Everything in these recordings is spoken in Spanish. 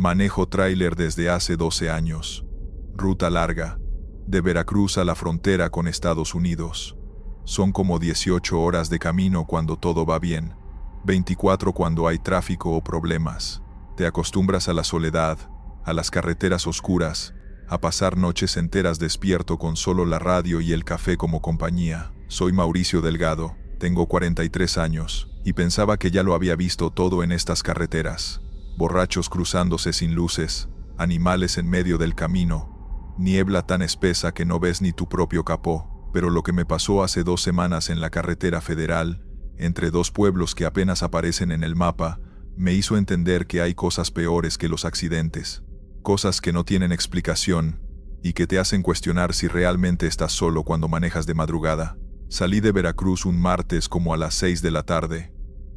Manejo tráiler desde hace 12 años. Ruta larga, de Veracruz a la frontera con Estados Unidos. Son como 18 horas de camino cuando todo va bien, 24 cuando hay tráfico o problemas. Te acostumbras a la soledad, a las carreteras oscuras, a pasar noches enteras despierto con solo la radio y el café como compañía. Soy Mauricio Delgado, tengo 43 años, y pensaba que ya lo había visto todo en estas carreteras. Borrachos cruzándose sin luces, animales en medio del camino, niebla tan espesa que no ves ni tu propio capó. Pero lo que me pasó hace 2 semanas en la carretera federal, entre 2 pueblos que apenas aparecen en el mapa, me hizo entender que hay cosas peores que los accidentes. Cosas que no tienen explicación y que te hacen cuestionar si realmente estás solo cuando manejas de madrugada. Salí de Veracruz un martes como a las 6 de la tarde.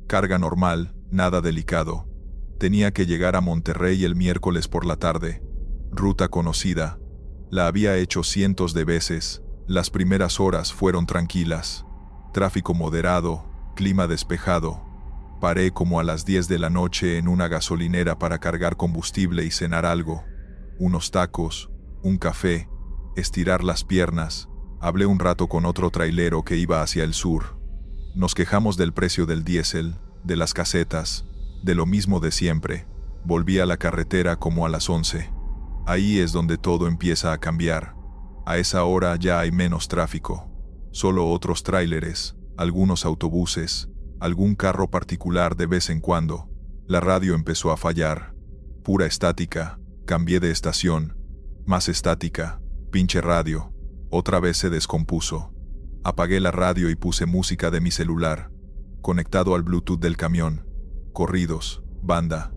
Carga normal, nada delicado. Tenía que llegar a Monterrey el miércoles por la tarde. Ruta conocida. La había hecho cientos de veces. Las primeras horas fueron tranquilas. Tráfico moderado, clima despejado. Paré como a las 10 de la noche en una gasolinera para cargar combustible y cenar algo. Unos tacos, un café, estirar las piernas. Hablé un rato con otro trailero que iba hacia el sur. Nos quejamos del precio del diésel, de las casetas, de lo mismo de siempre. Volví a la carretera como a las 11. Ahí es donde todo empieza a cambiar. A esa hora ya hay menos tráfico. Solo otros tráileres, algunos autobuses, algún carro particular de vez en cuando. La radio empezó a fallar. Pura estática. Cambié de estación. Más estática. Pinche radio. Otra vez se descompuso. Apagué la radio y puse música de mi celular, conectado al Bluetooth del camión. Corridos, banda.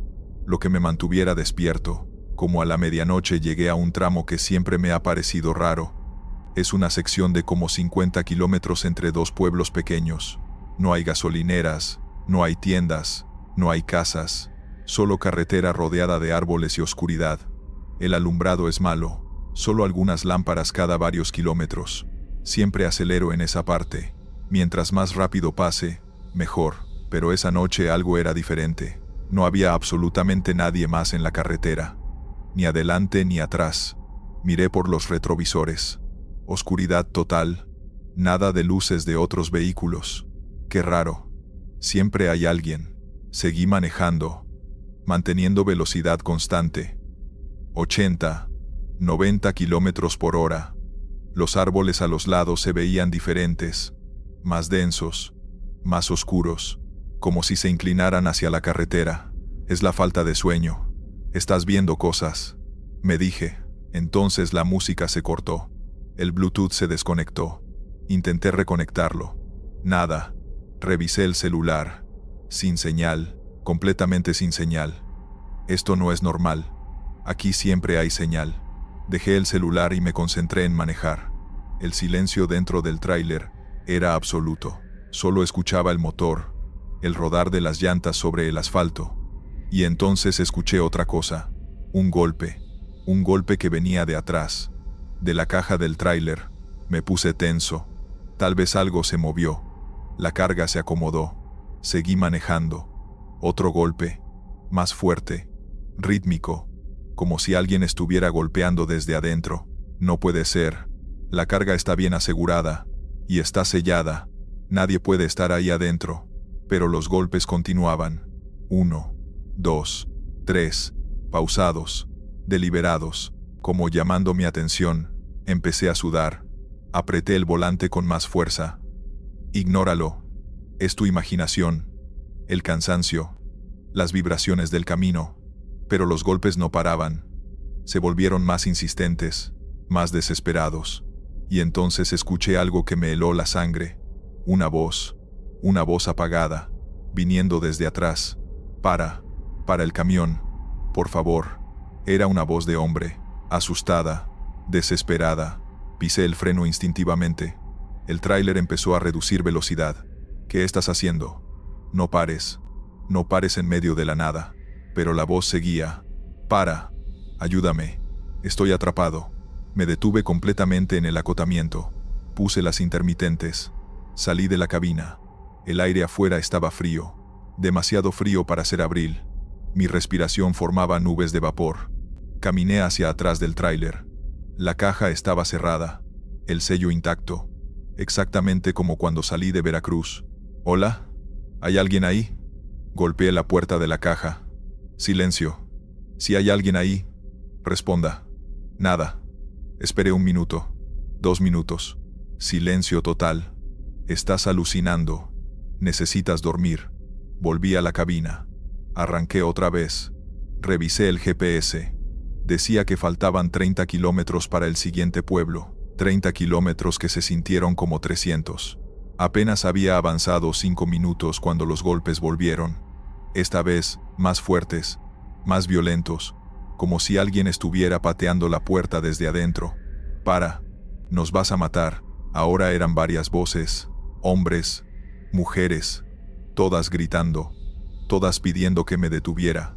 Lo que me mantuviera despierto. Como a la medianoche llegué a un tramo que siempre me ha parecido raro. Es una sección de como 50 kilómetros entre 2 pueblos pequeños. No hay gasolineras, no hay tiendas, no hay casas. Solo carretera rodeada de árboles y oscuridad. El alumbrado es malo. Solo algunas lámparas cada varios kilómetros. Siempre acelero en esa parte. Mientras más rápido pase, mejor. Pero esa noche algo era diferente. No había absolutamente nadie más en la carretera. Ni adelante ni atrás. Miré por los retrovisores. Oscuridad total. Nada de luces de otros vehículos. Qué raro. Siempre hay alguien. Seguí manejando, manteniendo velocidad constante. 80, 90 kilómetros por hora. Los árboles a los lados se veían diferentes, más densos, más oscuros, como si se inclinaran hacia la carretera. Es la falta de sueño. Estás viendo cosas, me dije. Entonces la música se cortó. El Bluetooth se desconectó. Intenté reconectarlo. Nada. Revisé el celular. Sin señal, completamente sin señal. Esto no es normal. Aquí siempre hay señal. Dejé el celular y me concentré en manejar. El silencio dentro del tráiler era absoluto. Solo escuchaba el motor, el rodar de las llantas sobre el asfalto. Y entonces escuché otra cosa. Un golpe que venía de atrás, de la caja del tráiler. Me puse tenso. Tal vez algo se movió. La carga se acomodó. Seguí manejando. Otro golpe, más fuerte, rítmico, como si alguien estuviera golpeando desde adentro. No puede ser. La carga está bien asegurada, y está sellada. Nadie puede estar ahí adentro. Pero los golpes continuaban. 1, 2, 3, pausados, deliberados, como llamando mi atención. Empecé a sudar. Apreté el volante con más fuerza. Ignóralo. Es tu imaginación. El cansancio. Las vibraciones del camino. Pero los golpes no paraban. Se volvieron más insistentes, más desesperados. Y entonces escuché algo que me heló la sangre. Una voz apagada, viniendo desde atrás. Para el camión, por favor. Era una voz de hombre, asustada, desesperada. Pisé el freno instintivamente. El tráiler empezó a reducir velocidad. ¿Qué estás haciendo? No pares en medio de la nada. Pero la voz seguía. Para, ayúdame, estoy atrapado. Me detuve completamente en el acotamiento. Puse las intermitentes. Salí de la cabina. El aire afuera estaba frío. Demasiado frío para ser abril. Mi respiración formaba nubes de vapor. Caminé hacia atrás del tráiler. La caja estaba cerrada, el sello intacto, exactamente como cuando salí de Veracruz. ¿Hola? ¿Hay alguien ahí? Golpeé la puerta de la caja. Silencio. Si hay alguien ahí, responda. Nada. Esperé 1 minuto, 2 minutos. Silencio total. Estás alucinando. Necesitas dormir. Volví a la cabina. Arranqué otra vez. Revisé el GPS. Decía que faltaban 30 kilómetros para el siguiente pueblo. 30 kilómetros que se sintieron como 300. Apenas había avanzado 5 minutos cuando los golpes volvieron. Esta vez, más fuertes, más violentos, como si alguien estuviera pateando la puerta desde adentro. Para. Nos vas a matar. Ahora eran varias voces, hombres, mujeres, todas gritando, todas pidiendo que me detuviera.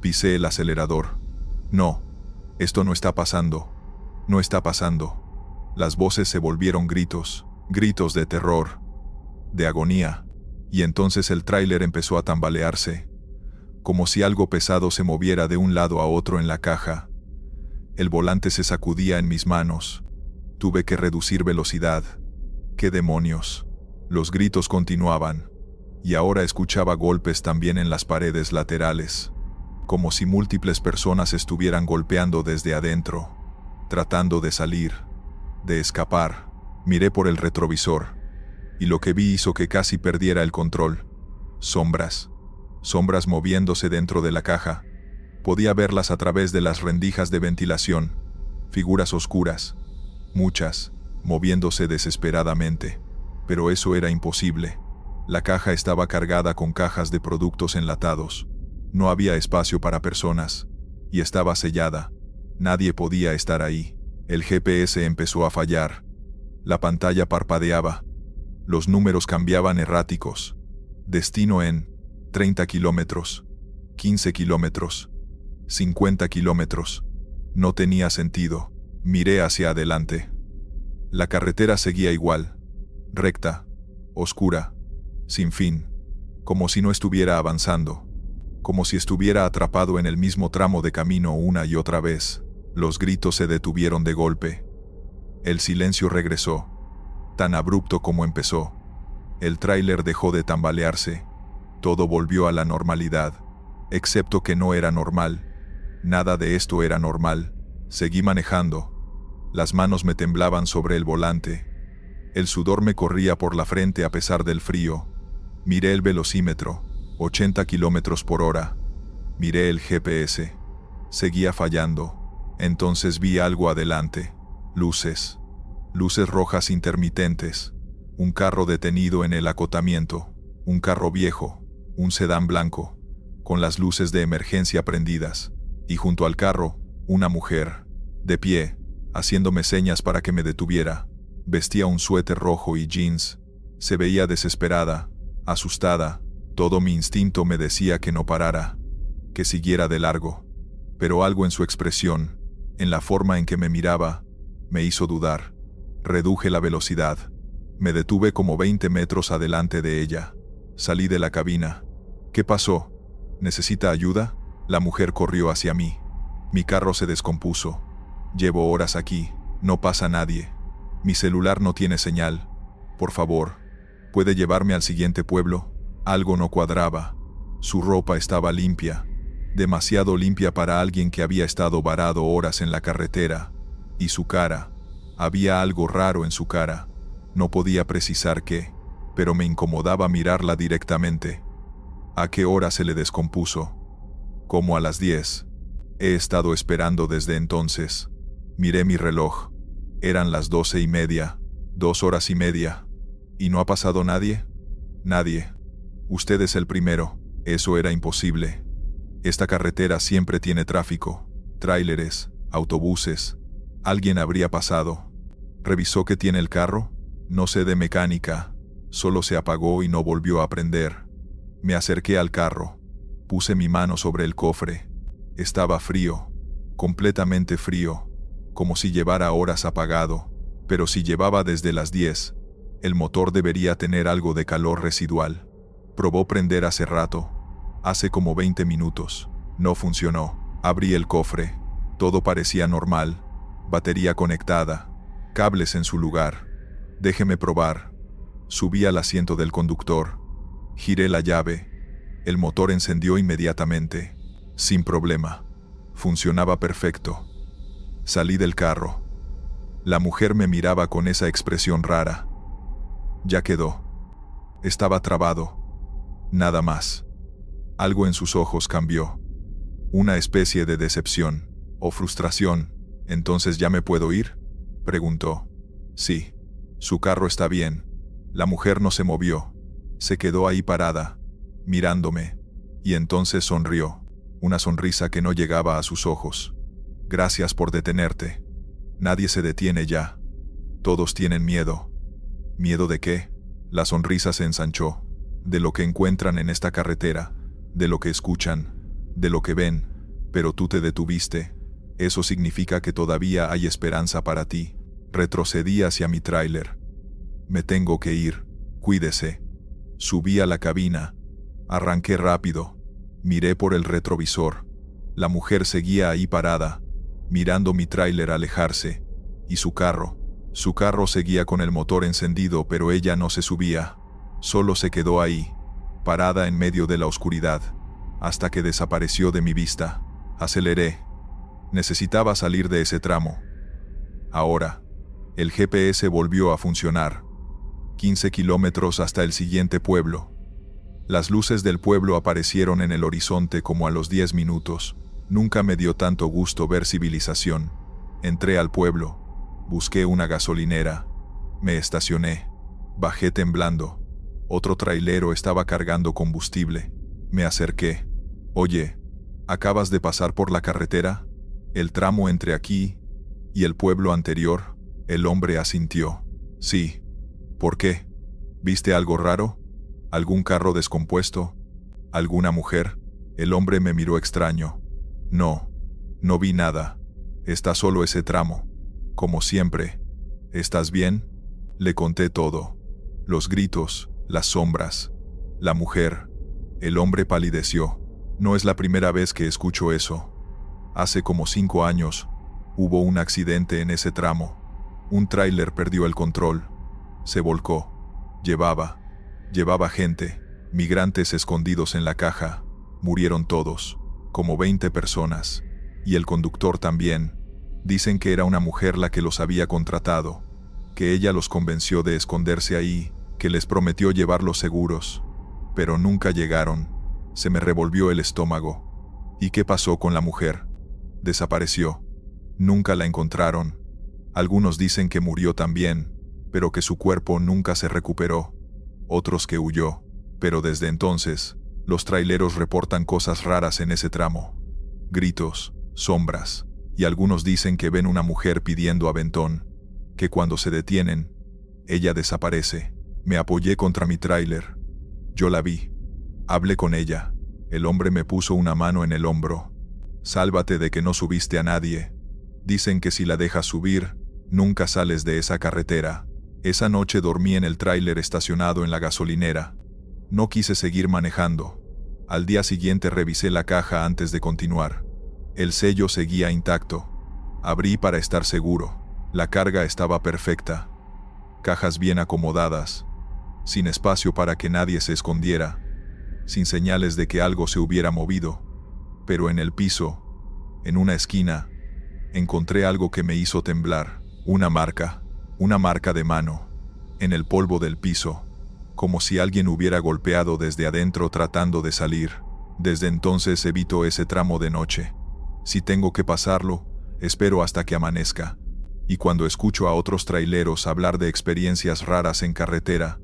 Pisé el acelerador. No, esto no está pasando. No está pasando. Las voces se volvieron gritos, gritos de terror, de agonía, y entonces el tráiler empezó a tambalearse, como si algo pesado se moviera de un lado a otro en la caja. El volante se sacudía en mis manos. Tuve que reducir velocidad. ¡Qué demonios! Los gritos continuaban, y ahora escuchaba golpes también en las paredes laterales, como si múltiples personas estuvieran golpeando desde adentro, tratando de salir, de escapar. Miré por el retrovisor, y lo que vi hizo que casi perdiera el control. Sombras. Sombras moviéndose dentro de la caja. Podía verlas a través de las rendijas de ventilación. Figuras oscuras. Muchas, moviéndose desesperadamente. Pero eso era imposible. La caja estaba cargada con cajas de productos enlatados. No había espacio para personas. Y estaba sellada. Nadie podía estar ahí. El GPS empezó a fallar. La pantalla parpadeaba. Los números cambiaban erráticos. Destino en 30 kilómetros, 15 kilómetros, 50 kilómetros. No tenía sentido. Miré hacia adelante. La carretera seguía igual, recta, oscura, sin fin, como si no estuviera avanzando, como si estuviera atrapado en el mismo tramo de camino una y otra vez. Los gritos se detuvieron de golpe. El silencio regresó, tan abrupto como empezó. El tráiler dejó de tambalearse. Todo volvió a la normalidad, excepto que no era normal. Nada de esto era normal. Seguí manejando. Las manos me temblaban sobre el volante. El sudor me corría por la frente a pesar del frío. Miré el velocímetro, 80 kilómetros por hora. Miré el GPS. Seguía fallando. Entonces vi algo adelante. Luces. Luces rojas intermitentes. Un carro detenido en el acotamiento. Un carro viejo. Un sedán blanco. Con las luces de emergencia prendidas. Y junto al carro, una mujer. De pie, haciéndome señas para que me detuviera. Vestía un suéter rojo y jeans. Se veía desesperada, asustada. Todo mi instinto me decía que no parara, que siguiera de largo. Pero algo en su expresión, en la forma en que me miraba, me hizo dudar. Reduje la velocidad. Me detuve como 20 metros adelante de ella. Salí de la cabina. ¿Qué pasó? ¿Necesita ayuda? La mujer corrió hacia mí. Mi carro se descompuso. Llevo horas aquí. No pasa nadie. Mi celular no tiene señal. Por favor, ¿puede llevarme al siguiente pueblo? Algo no cuadraba. Su ropa estaba limpia. Demasiado limpia para alguien que había estado varado horas en la carretera. Y su cara. Había algo raro en su cara. No podía precisar qué, pero me incomodaba mirarla directamente. ¿A qué hora se le descompuso? Como a las 10. He estado esperando desde entonces. Miré mi reloj. Eran las 12:30, 2 horas y media. ¿Y no ha pasado nadie? Nadie. Usted es el primero. Eso era imposible. Esta carretera siempre tiene tráfico. Tráileres, autobuses. Alguien habría pasado. ¿Revisó qué tiene el carro? No sé de mecánica. Solo se apagó y no volvió a prender. Me acerqué al carro. Puse mi mano sobre el cofre. Estaba frío. Completamente frío. Como si llevara horas apagado. Pero si llevaba desde las 10, el motor debería tener algo de calor residual. Probó prender hace rato. Hace como 20 minutos. No funcionó. Abrí el cofre. Todo parecía normal. Batería conectada. Cables en su lugar. Déjeme probar. Subí al asiento del conductor. Giré la llave. El motor encendió inmediatamente. Sin problema. Funcionaba perfecto. Salí del carro. La mujer me miraba con esa expresión rara. Ya quedó. Estaba trabado. Nada más. Algo en sus ojos cambió. Una especie de decepción o frustración. ¿Entonces ya me puedo ir?, preguntó. Sí. Su carro está bien. La mujer no se movió. Se quedó ahí parada, mirándome. Y entonces sonrió. Una sonrisa que no llegaba a sus ojos. Gracias por detenerte. Nadie se detiene ya. Todos tienen miedo. ¿Miedo de qué? La sonrisa se ensanchó. De lo que encuentran en esta carretera, de lo que escuchan, de lo que ven, pero tú te detuviste. Eso significa que todavía hay esperanza para ti. Retrocedí hacia mi tráiler. Me tengo que ir. Cuídese. Subí a la cabina. Arranqué rápido. Miré por el retrovisor. La mujer seguía ahí parada, mirando mi tráiler alejarse. Y su carro seguía con el motor encendido, pero ella no se subía. Solo se quedó ahí, parada en medio de la oscuridad, hasta que desapareció de mi vista. Aceleré. Necesitaba salir de ese tramo. Ahora, el GPS volvió a funcionar. 15 kilómetros hasta el siguiente pueblo. Las luces del pueblo aparecieron en el horizonte como a los 10 minutos. Nunca me dio tanto gusto ver civilización. Entré al pueblo. Busqué una gasolinera. Me estacioné. Bajé temblando. Otro trailero estaba cargando combustible. Me acerqué. Oye, ¿acabas de pasar por la carretera? El tramo entre aquí y el pueblo anterior. El hombre asintió. Sí. ¿Por qué? ¿Viste algo raro? ¿Algún carro descompuesto? ¿Alguna mujer? El hombre me miró extraño. No. No vi nada. Está solo ese tramo. Como siempre. ¿Estás bien? Le conté todo. Los gritos, las sombras, la mujer. El hombre palideció. No es la primera vez que escucho eso. Hace como 5 años, hubo un accidente en ese tramo. Un tráiler perdió el control. Se volcó. Llevaba gente, migrantes escondidos en la caja. Murieron todos, como 20 personas. Y el conductor también. Dicen que era una mujer la que los había contratado, que ella los convenció de esconderse ahí, que les prometió llevarlos seguros. Pero nunca llegaron. Se me revolvió el estómago. ¿Y qué pasó con la mujer? Desapareció. Nunca la encontraron. Algunos dicen que murió también, pero que su cuerpo nunca se recuperó. Otros que huyó. Pero desde entonces, los traileros reportan cosas raras en ese tramo. Gritos, sombras, y algunos dicen que ven una mujer pidiendo aventón, que cuando se detienen, ella desaparece. Me apoyé contra mi tráiler. Yo la vi. Hablé con ella. El hombre me puso una mano en el hombro. Sálvate de que no subiste a nadie. Dicen que si la dejas subir, nunca sales de esa carretera. Esa noche dormí en el tráiler estacionado en la gasolinera. No quise seguir manejando. Al día siguiente revisé la caja antes de continuar. El sello seguía intacto. Abrí para estar seguro. La carga estaba perfecta. Cajas bien acomodadas, sin espacio para que nadie se escondiera, sin señales de que algo se hubiera movido. Pero en el piso, en una esquina, encontré algo que me hizo temblar. Una marca de mano, en el polvo del piso, como si alguien hubiera golpeado desde adentro tratando de salir. Desde entonces evito ese tramo de noche. Si tengo que pasarlo, espero hasta que amanezca. Y cuando escucho a otros traileros hablar de experiencias raras en carretera,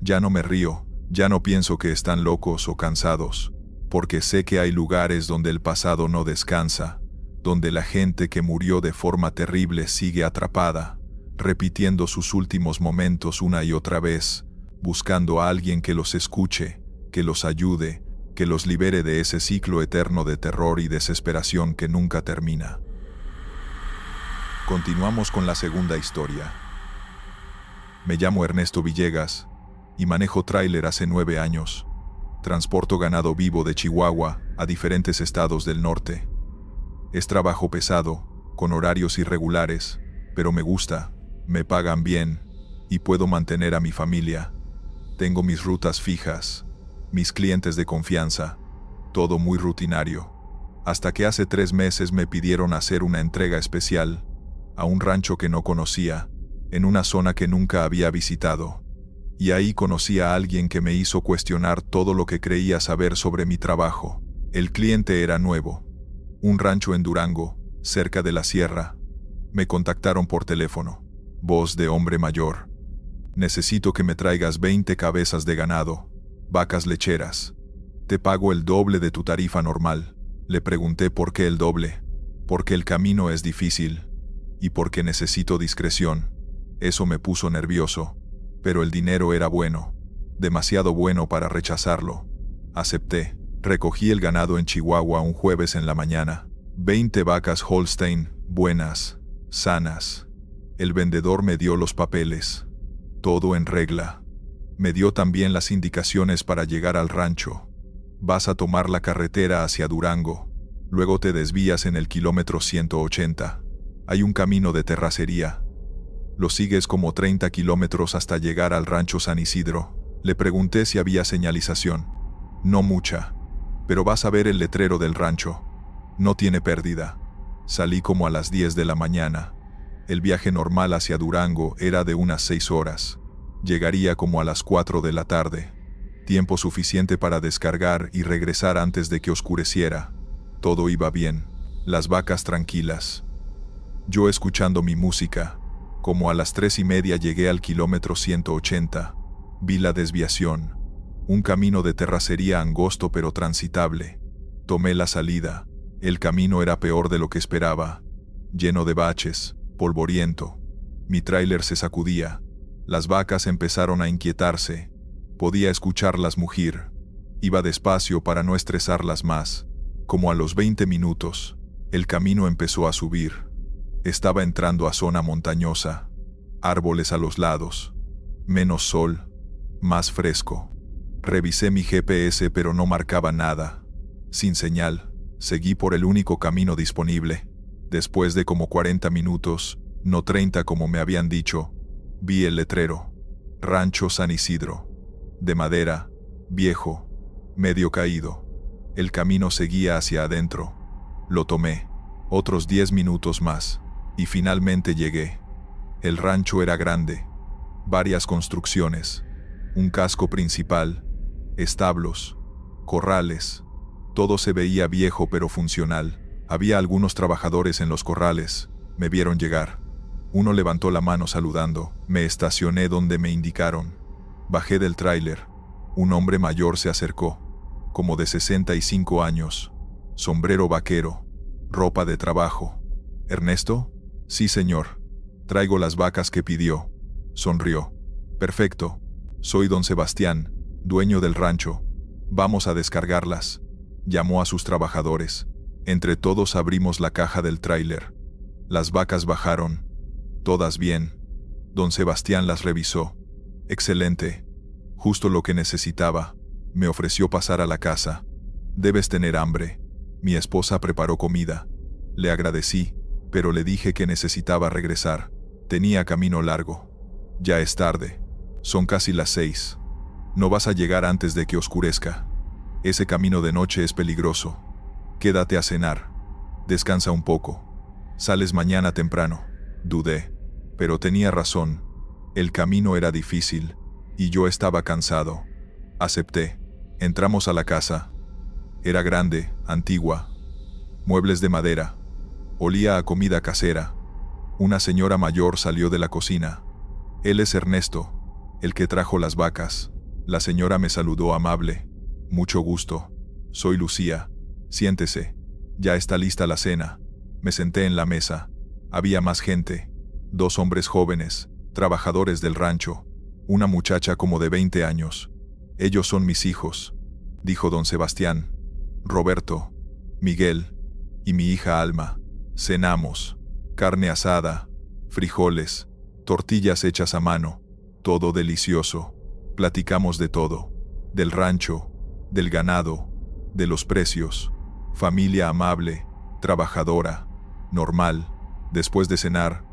ya no me río, ya no pienso que están locos o cansados, porque sé que hay lugares donde el pasado no descansa, donde la gente que murió de forma terrible sigue atrapada, repitiendo sus últimos momentos una y otra vez, buscando a alguien que los escuche, que los ayude, que los libere de ese ciclo eterno de terror y desesperación que nunca termina. Continuamos con la segunda historia. Me llamo Ernesto Villegas y manejo tráiler hace 9 años. Transporto ganado vivo de Chihuahua a diferentes estados del norte. Es trabajo pesado, con horarios irregulares, pero me gusta, me pagan bien y puedo mantener a mi familia. Tengo mis rutas fijas, mis clientes de confianza, todo muy rutinario. Hasta que hace 3 meses me pidieron hacer una entrega especial a un rancho que no conocía, en una zona que nunca había visitado. Y ahí conocí a alguien que me hizo cuestionar todo lo que creía saber sobre mi trabajo. El cliente era nuevo. Un rancho en Durango, cerca de la sierra. Me contactaron por teléfono. Voz de hombre mayor. Necesito que me traigas 20 cabezas de ganado, vacas lecheras. Te pago el doble de tu tarifa normal. Le pregunté por qué el doble. Porque el camino es difícil. Y porque necesito discreción. Eso me puso nervioso. Pero el dinero era bueno, demasiado bueno para rechazarlo. Acepté. Recogí el ganado en Chihuahua un jueves en la mañana. 20 vacas Holstein, buenas, sanas. El vendedor me dio los papeles. Todo en regla. Me dio también las indicaciones para llegar al rancho. Vas a tomar la carretera hacia Durango. Luego te desvías en el kilómetro 180. Hay un camino de terracería. Lo sigues como 30 kilómetros hasta llegar al rancho San Isidro. Le pregunté si había señalización. No mucha, pero vas a ver el letrero del rancho. No tiene pérdida. Salí como a las 10 de la mañana. El viaje normal hacia Durango era de unas 6 horas. Llegaría como a las 4 de la tarde. Tiempo suficiente para descargar y regresar antes de que oscureciera. Todo iba bien. Las vacas tranquilas. Yo escuchando mi música. Como a las 3:30 llegué al kilómetro 180. Vi la desviación. Un camino de terracería angosto pero transitable. Tomé la salida. El camino era peor de lo que esperaba. Lleno de baches, polvoriento. Mi tráiler se sacudía. Las vacas empezaron a inquietarse. Podía escucharlas mugir. Iba despacio para no estresarlas más. Como a los 20 minutos, el camino empezó a subir. Estaba entrando a zona montañosa. Árboles a los lados. Menos sol. Más fresco. Revisé mi GPS pero no marcaba nada. Sin señal, seguí por el único camino disponible. Después de como 40 minutos, no 30 como me habían dicho, vi el letrero. Rancho San Isidro. De madera, viejo, medio caído. El camino seguía hacia adentro. Lo tomé. Otros 10 minutos más. Y finalmente llegué. El rancho era grande. Varias construcciones. Un casco principal. Establos. Corrales. Todo se veía viejo pero funcional. Había algunos trabajadores en los corrales. Me vieron llegar. Uno levantó la mano saludando. Me estacioné donde me indicaron. Bajé del tráiler. Un hombre mayor se acercó. Como de 65 años. Sombrero vaquero. Ropa de trabajo. ¿Ernesto? Sí, señor. Traigo las vacas que pidió. Sonrió. Perfecto. Soy don Sebastián, dueño del rancho. Vamos a descargarlas. Llamó a sus trabajadores. Entre todos abrimos la caja del tráiler. Las vacas bajaron. Todas bien. Don Sebastián las revisó. Excelente. Justo lo que necesitaba. Me ofreció pasar a la casa. Debes tener hambre. Mi esposa preparó comida. Le agradecí, pero le dije que necesitaba regresar. Tenía camino largo. Ya es tarde. Son casi las 6. No vas a llegar antes de que oscurezca. Ese camino de noche es peligroso. Quédate a cenar. Descansa un poco. Sales mañana temprano. Dudé, pero tenía razón. El camino era difícil, y yo estaba cansado. Acepté. Entramos a la casa. Era grande, antigua. Muebles de madera. Olía a comida casera. Una señora mayor salió de la cocina. Él es Ernesto, el que trajo las vacas. La señora me saludó amable. Mucho gusto. Soy Lucía. Siéntese. Ya está lista la cena. Me senté en la mesa. Había más gente. 2 hombres jóvenes, trabajadores del rancho. Una muchacha como de 20 años. Ellos son mis hijos, dijo don Sebastián. Roberto, Miguel y mi hija Alma. Cenamos. Carne asada, frijoles, tortillas hechas a mano. Todo delicioso. Platicamos de todo. Del rancho, del ganado, de los precios. Familia amable, trabajadora, normal. Después de cenar,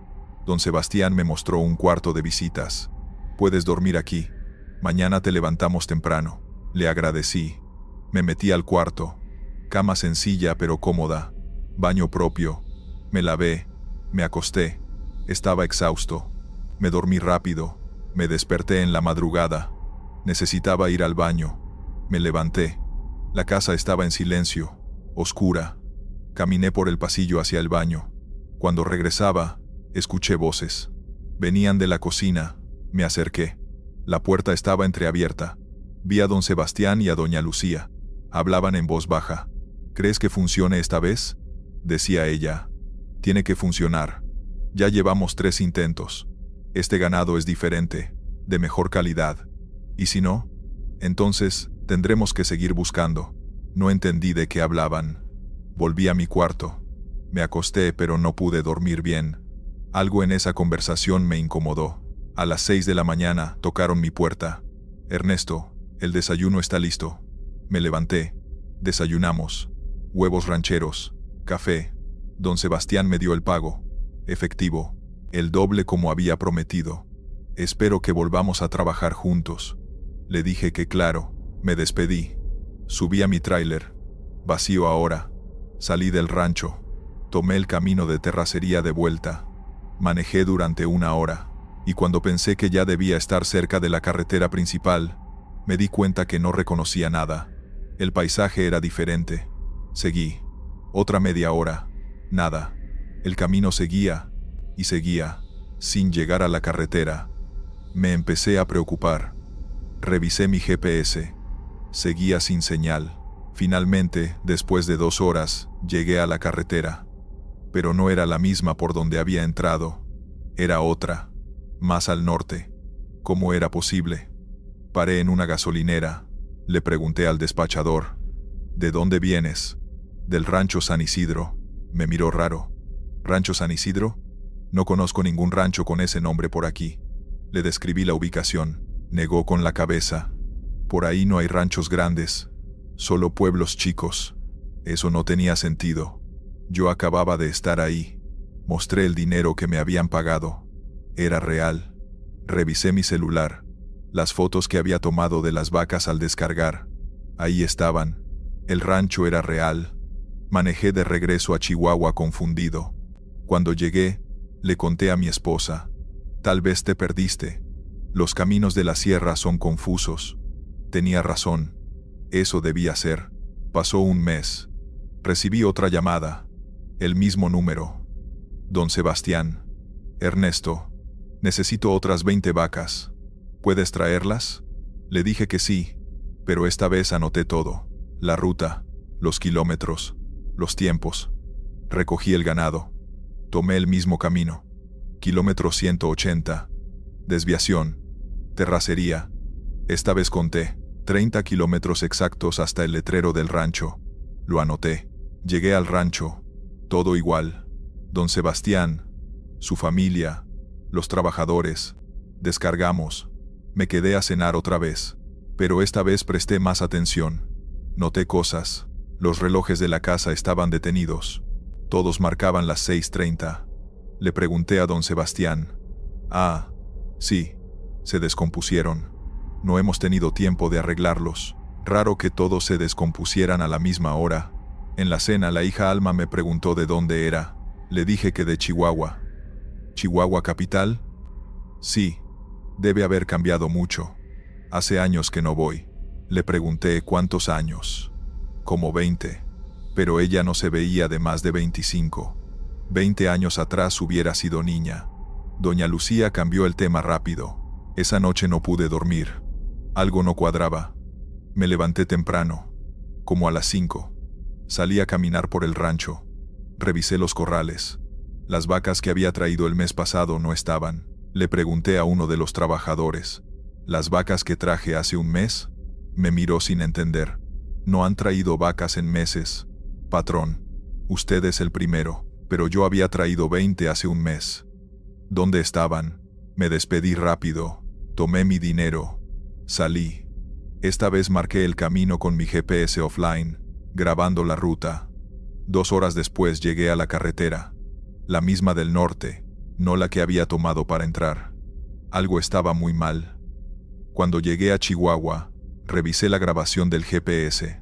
don Sebastián me mostró un cuarto de visitas. Puedes dormir aquí. Mañana te levantamos temprano. Le agradecí. Me metí al cuarto. Cama sencilla pero cómoda. Baño propio. Me lavé. Me acosté. Estaba exhausto. Me dormí rápido. Me desperté en la madrugada. Necesitaba ir al baño. Me levanté. La casa estaba en silencio, oscura. Caminé por el pasillo hacia el baño. Cuando regresaba, escuché voces. Venían de la cocina. Me acerqué. La puerta estaba entreabierta. Vi a don Sebastián y a doña Lucía. Hablaban en voz baja. ¿Crees que funcione esta vez?, decía ella. Tiene que funcionar. Ya llevamos 3 intentos. Este ganado es diferente, de mejor calidad. ¿Y si no? Entonces, tendremos que seguir buscando. No entendí de qué hablaban. Volví a mi cuarto. Me acosté, pero no pude dormir bien. Algo en esa conversación me incomodó. A las 6 de la mañana tocaron mi puerta. Ernesto, el desayuno está listo. Me levanté. Desayunamos. Huevos rancheros, café. Don Sebastián me dio el pago. Efectivo. El doble como había prometido. Espero que volvamos a trabajar juntos. Le dije que claro. Me despedí. Subí a mi tráiler. Vacío ahora. Salí del rancho. Tomé el camino de terracería de vuelta. Manejé durante 1 hora. Y cuando pensé que ya debía estar cerca de la carretera principal, me di cuenta que no reconocía nada. El paisaje era diferente. Seguí. Otra media hora. Nada. El camino seguía y seguía, sin llegar a la carretera. Me empecé a preocupar. Revisé mi GPS. Seguía sin señal. Finalmente, después de 2 horas, llegué a la carretera. Pero no era la misma por donde había entrado. Era otra, más al norte. ¿Cómo era posible? Paré en una gasolinera. Le pregunté al despachador: ¿de dónde vienes? Del rancho San Isidro. Me miró raro. ¿Rancho San Isidro? No conozco ningún rancho con ese nombre por aquí. Le describí la ubicación. Negó con la cabeza. Por ahí no hay ranchos grandes, solo pueblos chicos. Eso no tenía sentido. Yo acababa de estar ahí. Mostré el dinero que me habían pagado. Era real. Revisé mi celular. Las fotos que había tomado de las vacas al descargar. Ahí estaban. El rancho era real. Manejé de regreso a Chihuahua confundido. Cuando llegué, le conté a mi esposa: tal vez te perdiste. Los caminos de la sierra son confusos. Tenía razón. Eso debía ser. Pasó 1 mes. Recibí otra llamada. El mismo número. Don Sebastián. Ernesto, necesito otras 20 vacas. ¿Puedes traerlas? Le dije que sí, pero esta vez anoté todo. La ruta, los kilómetros, los tiempos. Recogí el ganado. Tomé el mismo camino. Kilómetro 180. Desviación. Terracería. Esta vez conté 30 kilómetros exactos hasta el letrero del rancho. Lo anoté. Llegué al rancho. Todo igual. Don Sebastián, su familia, los trabajadores. Descargamos. Me quedé a cenar otra vez. Pero esta vez presté más atención. Noté cosas. Los relojes de la casa estaban detenidos. Todos marcaban las 6:30. Le pregunté a don Sebastián. Ah, sí, se descompusieron. No hemos tenido tiempo de arreglarlos. Raro que todos se descompusieran a la misma hora. En la cena la hija Alma me preguntó de dónde era. Le dije que de Chihuahua. ¿Chihuahua capital? Sí, debe haber cambiado mucho. Hace años que no voy. Le pregunté cuántos años. Como 20. Pero ella no se veía de más de 25. 20 años atrás hubiera sido niña. Doña Lucía cambió el tema rápido. Esa noche no pude dormir. Algo no cuadraba. Me levanté temprano, como a las 5. Salí a caminar por el rancho. Revisé los corrales. Las vacas que había traído el mes pasado no estaban. Le pregunté a uno de los trabajadores: ¿las vacas que traje hace 1 mes? Me miró sin entender. No han traído vacas en meses, patrón. Usted es el primero, pero yo había traído 20 hace 1 mes. ¿Dónde estaban? Me despedí rápido. Tomé mi dinero. Salí. Esta vez marqué el camino con mi GPS offline, grabando la ruta. 2 horas después llegué a la carretera, la misma del norte, no la que había tomado para entrar. Algo estaba muy mal. Cuando llegué a Chihuahua, revisé la grabación del GPS.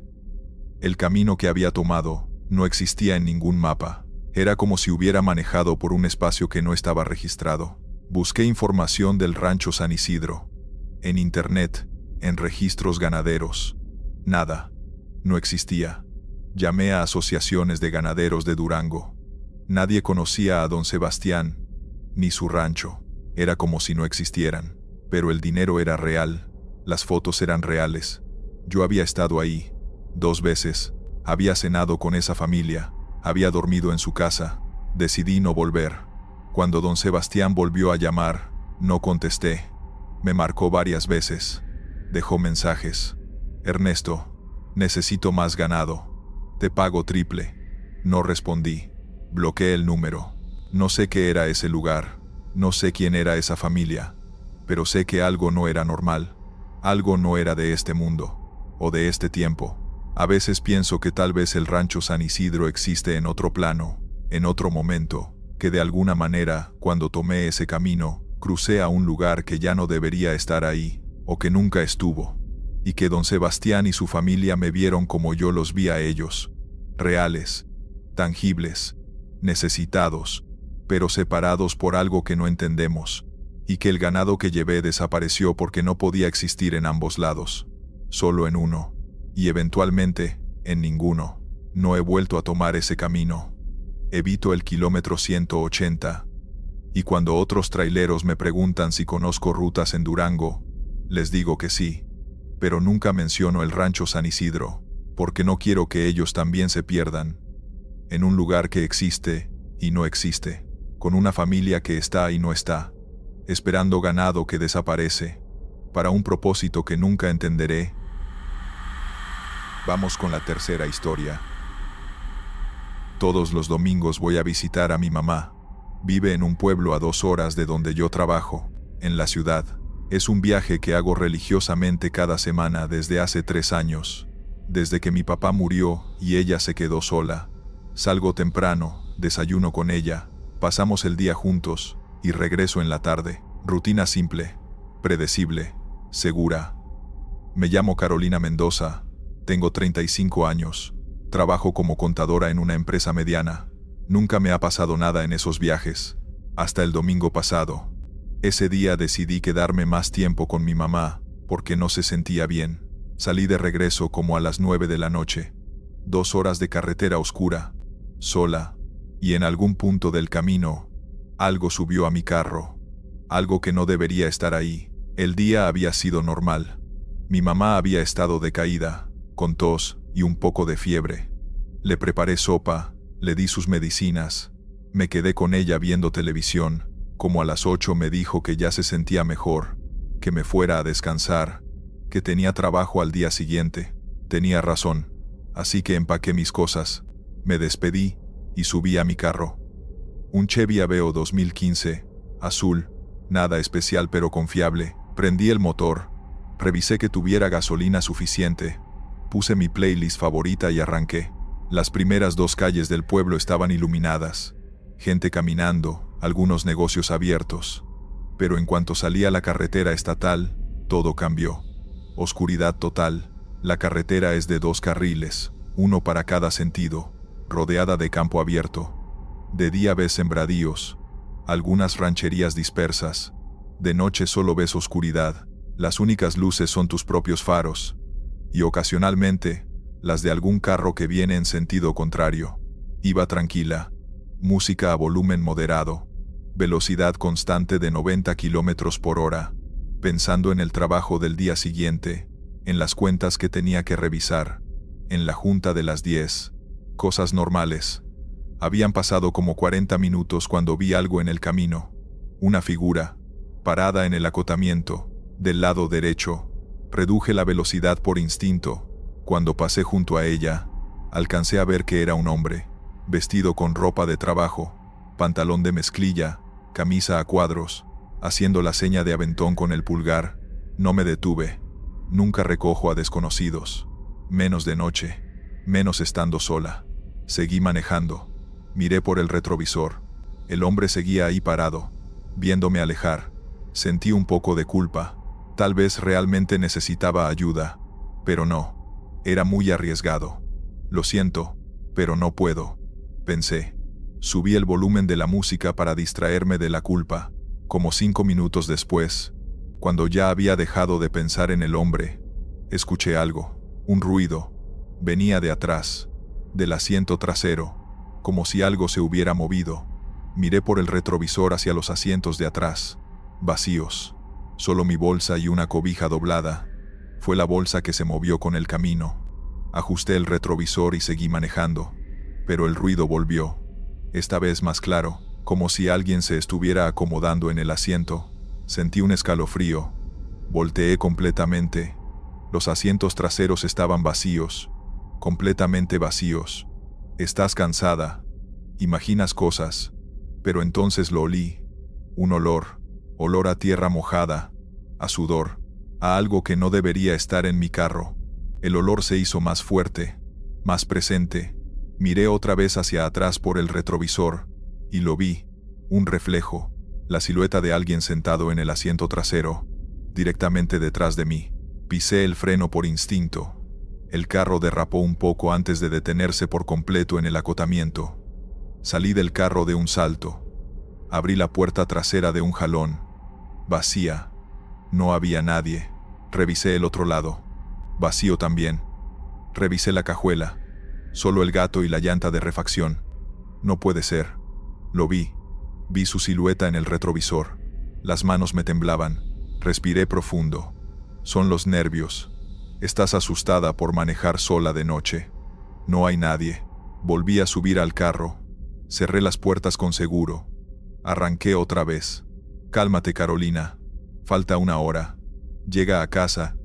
El camino que había tomado no existía en ningún mapa. Era como si hubiera manejado por un espacio que no estaba registrado. Busqué información del rancho San Isidro. En internet, en registros ganaderos. Nada. No existía. Llamé a asociaciones de ganaderos de Durango. Nadie conocía a don Sebastián, ni su rancho. Era como si no existieran. Pero el dinero era real. Las fotos eran reales. Yo había estado ahí 2 veces. Había cenado con esa familia. Había dormido en su casa. Decidí no volver. Cuando don Sebastián volvió a llamar, no contesté. Me marcó varias veces. Dejó mensajes. Ernesto, necesito más ganado. Te pago triple. No respondí. Bloqueé el número. No sé qué era ese lugar. No sé quién era esa familia. Pero sé que algo no era normal. Algo no era de este mundo. O de este tiempo. A veces pienso que tal vez el rancho San Isidro existe en otro plano, en otro momento, que de alguna manera, cuando tomé ese camino, crucé a un lugar que ya no debería estar ahí, o que nunca estuvo, y que don Sebastián y su familia me vieron como yo los vi a ellos, reales, tangibles, necesitados, pero separados por algo que no entendemos, y que el ganado que llevé desapareció porque no podía existir en ambos lados, solo en uno. Y eventualmente, en ninguno. No he vuelto a tomar ese camino. Evito el kilómetro 180. Y cuando otros traileros me preguntan si conozco rutas en Durango, les digo que sí. Pero nunca menciono el rancho San Isidro, porque no quiero que ellos también se pierdan. En un lugar que existe y no existe. Con una familia que está y no está. Esperando ganado que desaparece. Para un propósito que nunca entenderé. Vamos con la tercera historia. Todos los domingos voy a visitar a mi mamá. Vive en un pueblo a 2 horas de donde yo trabajo, en la ciudad. Es un viaje que hago religiosamente cada semana desde hace 3 años. Desde que mi papá murió y ella se quedó sola. Salgo temprano, desayuno con ella, pasamos el día juntos y regreso en la tarde. Rutina simple, predecible, segura. Me llamo Carolina Mendoza. Tengo 35 años. Trabajo como contadora en una empresa mediana. Nunca me ha pasado nada en esos viajes. Hasta el domingo pasado. Ese día decidí quedarme más tiempo con mi mamá, porque no se sentía bien. Salí de regreso como a las 9 de la noche. 2 horas de carretera oscura, sola, y en algún punto del camino, algo subió a mi carro. Algo que no debería estar ahí. El día había sido normal. Mi mamá había estado decaída, con tos y un poco de fiebre. Le preparé sopa, le di sus medicinas, me quedé con ella viendo televisión. Como a las 8 me dijo que ya se sentía mejor, que me fuera a descansar, que tenía trabajo al día siguiente. Tenía razón, así que empaqué mis cosas, me despedí y subí a mi carro. Un Chevy Aveo 2015, azul, nada especial pero confiable. Prendí el motor, revisé que tuviera gasolina suficiente. Puse mi playlist favorita y arranqué. Las primeras 2 calles del pueblo estaban iluminadas. Gente caminando, algunos negocios abiertos. Pero en cuanto salí a la carretera estatal, todo cambió. Oscuridad total. La carretera es de 2 carriles, uno para cada sentido, rodeada de campo abierto. De día ves sembradíos, algunas rancherías dispersas. De noche solo ves oscuridad. Las únicas luces son tus propios faros. Y ocasionalmente, las de algún carro que viene en sentido contrario. Iba tranquila, música a volumen moderado, velocidad constante de 90 kilómetros por hora, pensando en el trabajo del día siguiente, en las cuentas que tenía que revisar, en la junta de las 10, cosas normales. Habían pasado como 40 minutos cuando vi algo en el camino, una figura, parada en el acotamiento, del lado derecho. Reduje la velocidad por instinto. Cuando pasé junto a ella, alcancé a ver que era un hombre, vestido con ropa de trabajo, pantalón de mezclilla, camisa a cuadros, haciendo la seña de aventón con el pulgar. No me detuve. Nunca recojo a desconocidos. Menos de noche. Menos estando sola. Seguí manejando. Miré por el retrovisor. El hombre seguía ahí parado, viéndome alejar. Sentí un poco de culpa. Tal vez realmente necesitaba ayuda. Pero no. Era muy arriesgado. Lo siento, pero no puedo, pensé. Subí el volumen de la música para distraerme de la culpa. Como 5 minutos después, cuando ya había dejado de pensar en el hombre, escuché algo, un ruido. Venía de atrás, del asiento trasero, como si algo se hubiera movido. Miré por el retrovisor hacia los asientos de atrás, vacíos. Solo mi bolsa y una cobija doblada. Fue la bolsa que se movió con el camino. Ajusté el retrovisor y seguí manejando, pero el ruido volvió. Esta vez más claro, como si alguien se estuviera acomodando en el asiento. Sentí un escalofrío. Volteé completamente. Los asientos traseros estaban vacíos, completamente vacíos. Estás cansada. Imaginas cosas. Pero entonces lo olí. Un olor. Olor a tierra mojada. A sudor. A algo que no debería estar en mi carro. El olor se hizo más fuerte. Más presente. Miré otra vez hacia atrás por el retrovisor. Y lo vi. Un reflejo. La silueta de alguien sentado en el asiento trasero. Directamente detrás de mí. Pisé el freno por instinto. El carro derrapó un poco antes de detenerse por completo en el acotamiento. Salí del carro de un salto. Abrí la puerta trasera de un jalón. Vacía. No había nadie. Revisé el otro lado. Vacío también. Revisé la cajuela. Solo el gato y la llanta de refacción. No puede ser. Lo vi. Vi su silueta en el retrovisor. Las manos me temblaban. Respiré profundo. Son los nervios. Estás asustada por manejar sola de noche. No hay nadie. Volví a subir al carro. Cerré las puertas con seguro. Arranqué otra vez. Cálmate, Carolina. Falta 1 hora. Llega a casa.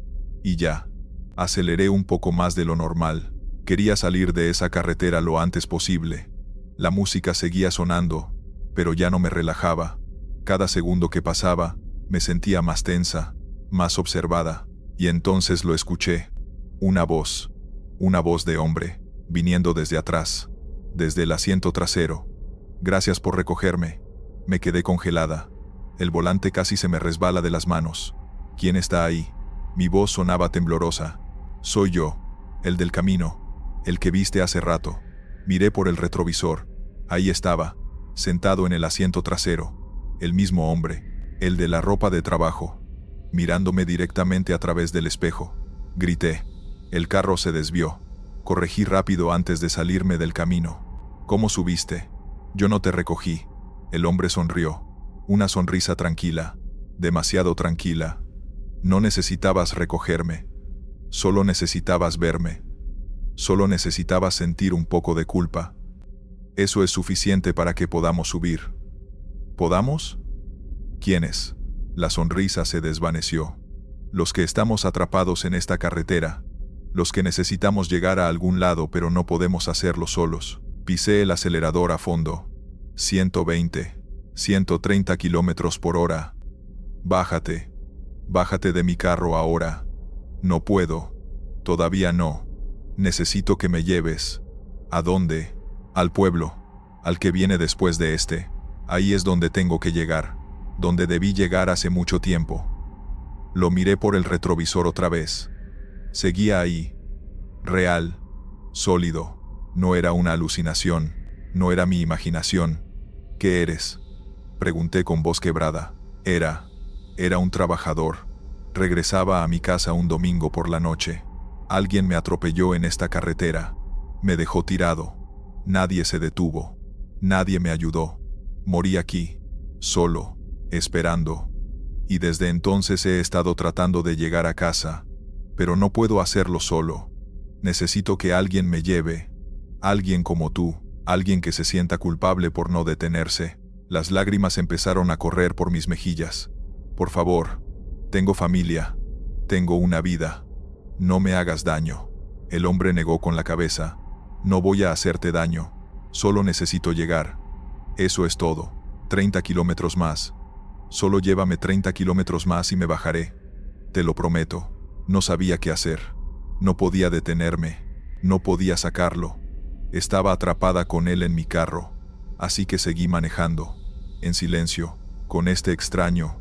Y ya. Aceleré un poco más de lo normal. Quería salir de esa carretera lo antes posible. La música seguía sonando, pero ya no me relajaba. Cada segundo que pasaba, me sentía más tensa, más observada. Y entonces lo escuché. Una voz de hombre, viniendo desde atrás, desde el asiento trasero. Gracias por recogerme. Me quedé congelada. El volante casi se me resbala de las manos. ¿Quién está ahí? Mi voz sonaba temblorosa. Soy yo, el del camino, el que viste hace rato. Miré por el retrovisor. Ahí estaba, sentado en el asiento trasero. El mismo hombre, el de la ropa de trabajo, mirándome directamente a través del espejo. Grité. El carro se desvió. Corregí rápido antes de salirme del camino. ¿Cómo subiste? Yo no te recogí. El hombre sonrió. Una sonrisa tranquila. Demasiado tranquila. No necesitabas recogerme. Solo necesitabas verme. Solo necesitabas sentir un poco de culpa. Eso es suficiente para que podamos subir. ¿Podamos? ¿Quiénes? La sonrisa se desvaneció. Los que estamos atrapados en esta carretera. Los que necesitamos llegar a algún lado pero no podemos hacerlo solos. Pisé el acelerador a fondo. 120, 130 kilómetros por hora. Bájate. Bájate de mi carro ahora. No puedo. Todavía no. Necesito que me lleves. ¿A dónde? Al pueblo. Al que viene después de este. Ahí es donde tengo que llegar. Donde debí llegar hace mucho tiempo. Lo miré por el retrovisor otra vez. Seguía ahí. Real. Sólido. No era una alucinación. No era mi imaginación. ¿Qué eres? Pregunté con voz quebrada. Era un trabajador. Regresaba a mi casa un domingo por la noche. Alguien me atropelló en esta carretera. Me dejó tirado. Nadie se detuvo. Nadie me ayudó. Morí aquí. Solo. Esperando. Y desde entonces he estado tratando de llegar a casa. Pero no puedo hacerlo solo. Necesito que alguien me lleve. Alguien como tú. Alguien que se sienta culpable por no detenerse. Las lágrimas empezaron a correr por mis mejillas. Por favor. Tengo familia. Tengo una vida. No me hagas daño. El hombre negó con la cabeza. No voy a hacerte daño. Solo necesito llegar. Eso es todo. 30 kilómetros más. Solo llévame 30 kilómetros más y me bajaré. Te lo prometo. No sabía qué hacer. No podía detenerme. No podía sacarlo. Estaba atrapada con él en mi carro. Así que seguí manejando, en silencio, con este extraño,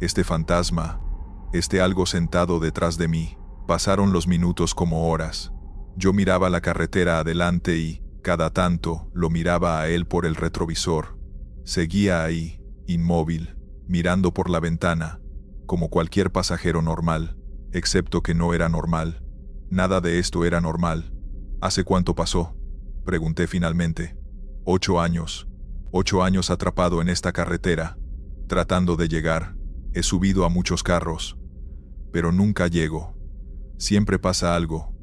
este fantasma, este algo sentado detrás de mí. Pasaron los minutos como horas. Yo miraba la carretera adelante y, cada tanto, lo miraba a él por el retrovisor. Seguía ahí, inmóvil, mirando por la ventana, como cualquier pasajero normal, excepto que no era normal. Nada de esto era normal. ¿Hace cuánto pasó?, pregunté finalmente. 8 años. 8 años atrapado en esta carretera, tratando de llegar. He subido a muchos carros, pero nunca llego. Siempre pasa algo.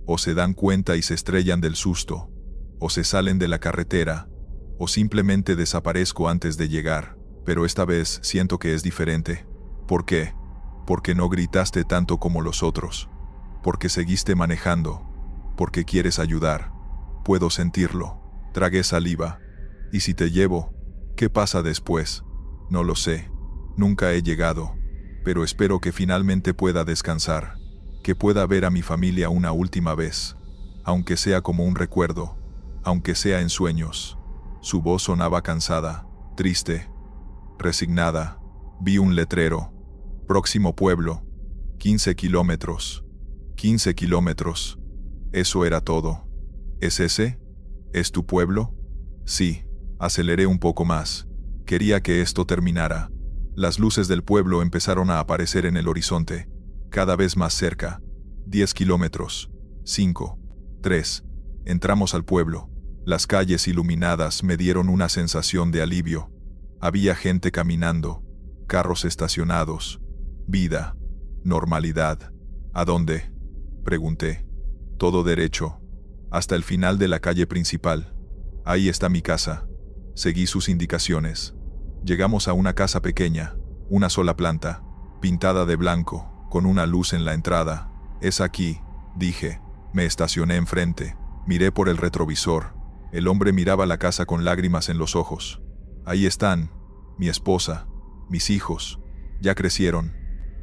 O se dan cuenta y se estrellan del susto, o se salen de la carretera, o simplemente desaparezco antes de llegar. Pero esta vez siento que es diferente. ¿Por qué? Porque no gritaste tanto como los otros. Porque seguiste manejando. Porque quieres ayudar. Puedo sentirlo. Tragué saliva. ¿Y si te llevo? ¿Qué pasa después? No lo sé. Nunca he llegado. Pero espero que finalmente pueda descansar. Que pueda ver a mi familia una última vez. Aunque sea como un recuerdo. Aunque sea en sueños. Su voz sonaba cansada, triste, resignada. Vi un letrero. Próximo pueblo. 15 kilómetros. 15 kilómetros. Eso era todo. ¿Es ese? ¿Es tu pueblo? Sí. Aceleré un poco más. Quería que esto terminara. Las luces del pueblo empezaron a aparecer en el horizonte, cada vez más cerca. 10 kilómetros. 5. 3. Entramos al pueblo. Las calles iluminadas me dieron una sensación de alivio. Había gente caminando, carros estacionados, vida, normalidad. ¿A dónde?, pregunté. Todo derecho, hasta el final de la calle principal. Ahí está mi casa. Seguí sus indicaciones. Llegamos a una casa pequeña, una sola planta, pintada de blanco, con una luz en la entrada. Es aquí, dije. Me estacioné enfrente. Miré por el retrovisor. El hombre miraba la casa con lágrimas en los ojos. Ahí están, mi esposa, mis hijos. Ya crecieron,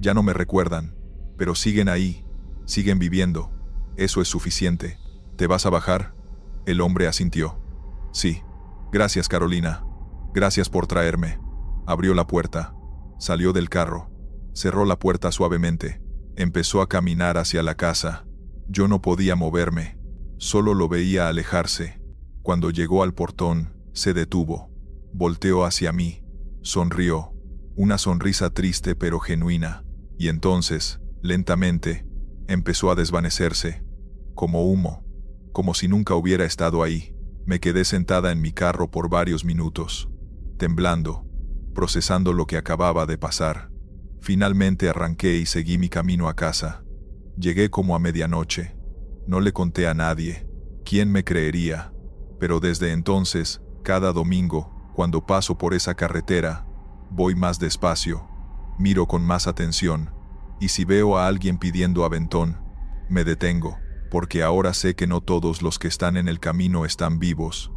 ya no me recuerdan, pero siguen ahí, siguen viviendo. Eso es suficiente. ¿Te vas a bajar? El hombre asintió. Sí. Gracias, Carolina. Gracias por traerme. Abrió la puerta. Salió del carro. Cerró la puerta suavemente. Empezó a caminar hacia la casa. Yo no podía moverme. Solo lo veía alejarse. Cuando llegó al portón, se detuvo. Volteó hacia mí. Sonrió. Una sonrisa triste pero genuina. Y entonces, lentamente, empezó a desvanecerse. Como humo. Como si nunca hubiera estado ahí. Me quedé sentada en mi carro por varios minutos, temblando, procesando lo que acababa de pasar. Finalmente arranqué y seguí mi camino a casa. Llegué como a medianoche. No le conté a nadie. ¿Quién me creería? Pero desde entonces, cada domingo, cuando paso por esa carretera, voy más despacio, miro con más atención, y si veo a alguien pidiendo aventón, me detengo. Porque ahora sé que no todos los que están en el camino están vivos,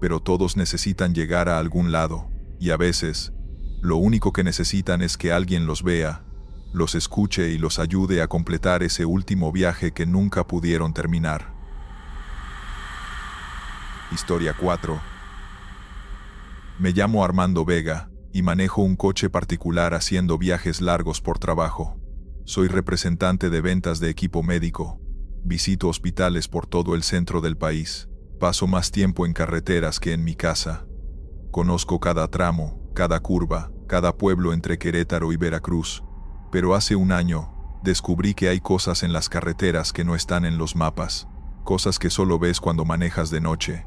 pero todos necesitan llegar a algún lado, y a veces, lo único que necesitan es que alguien los vea, los escuche y los ayude a completar ese último viaje que nunca pudieron terminar. Historia 4. Me llamo Armando Vega, y manejo un coche particular haciendo viajes largos por trabajo. Soy representante de ventas de equipo médico. Visito hospitales por todo el centro del país. Paso más tiempo en carreteras que en mi casa. Conozco cada tramo, cada curva, cada pueblo entre Querétaro y Veracruz. Pero hace un año, descubrí que hay cosas en las carreteras que no están en los mapas. Cosas que solo ves cuando manejas de noche.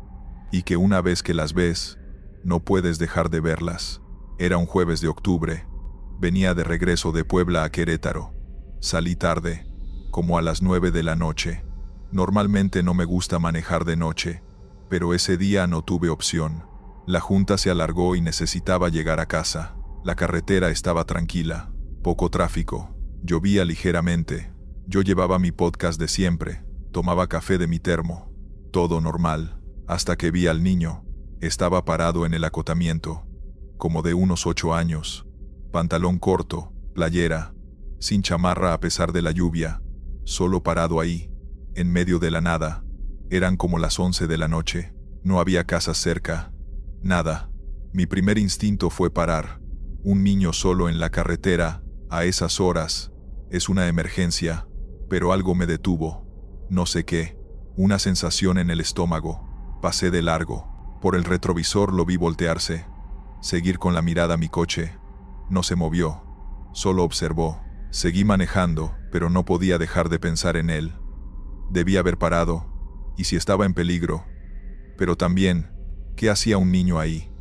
Y que una vez que las ves, no puedes dejar de verlas. Era un jueves de octubre. Venía de regreso de Puebla a Querétaro. Salí tarde, como a las 9 de la noche. Normalmente no me gusta manejar de noche, pero ese día no tuve opción. La junta se alargó y necesitaba llegar a casa. La carretera estaba tranquila, poco tráfico, llovía ligeramente. Yo llevaba mi podcast de siempre, tomaba café de mi termo. Todo normal, hasta que vi al niño. Estaba parado en el acotamiento, como de unos 8 años. Pantalón corto, playera, sin chamarra a pesar de la lluvia. solo parado ahí, en medio de la nada. Eran como las 11 de la noche. No había casas cerca. Nada. Mi primer instinto fue parar. Un niño solo en la carretera, a esas horas. Es una emergencia. Pero algo me detuvo. No sé qué. Una sensación en el estómago. Pasé de largo. Por el retrovisor lo vi voltearse. Seguir con la mirada a mi coche. No se movió. Solo observó. Seguí manejando, pero no podía dejar de pensar en él. Debía haber parado. ¿Y si estaba en peligro? Pero también, ¿qué hacía un niño ahí?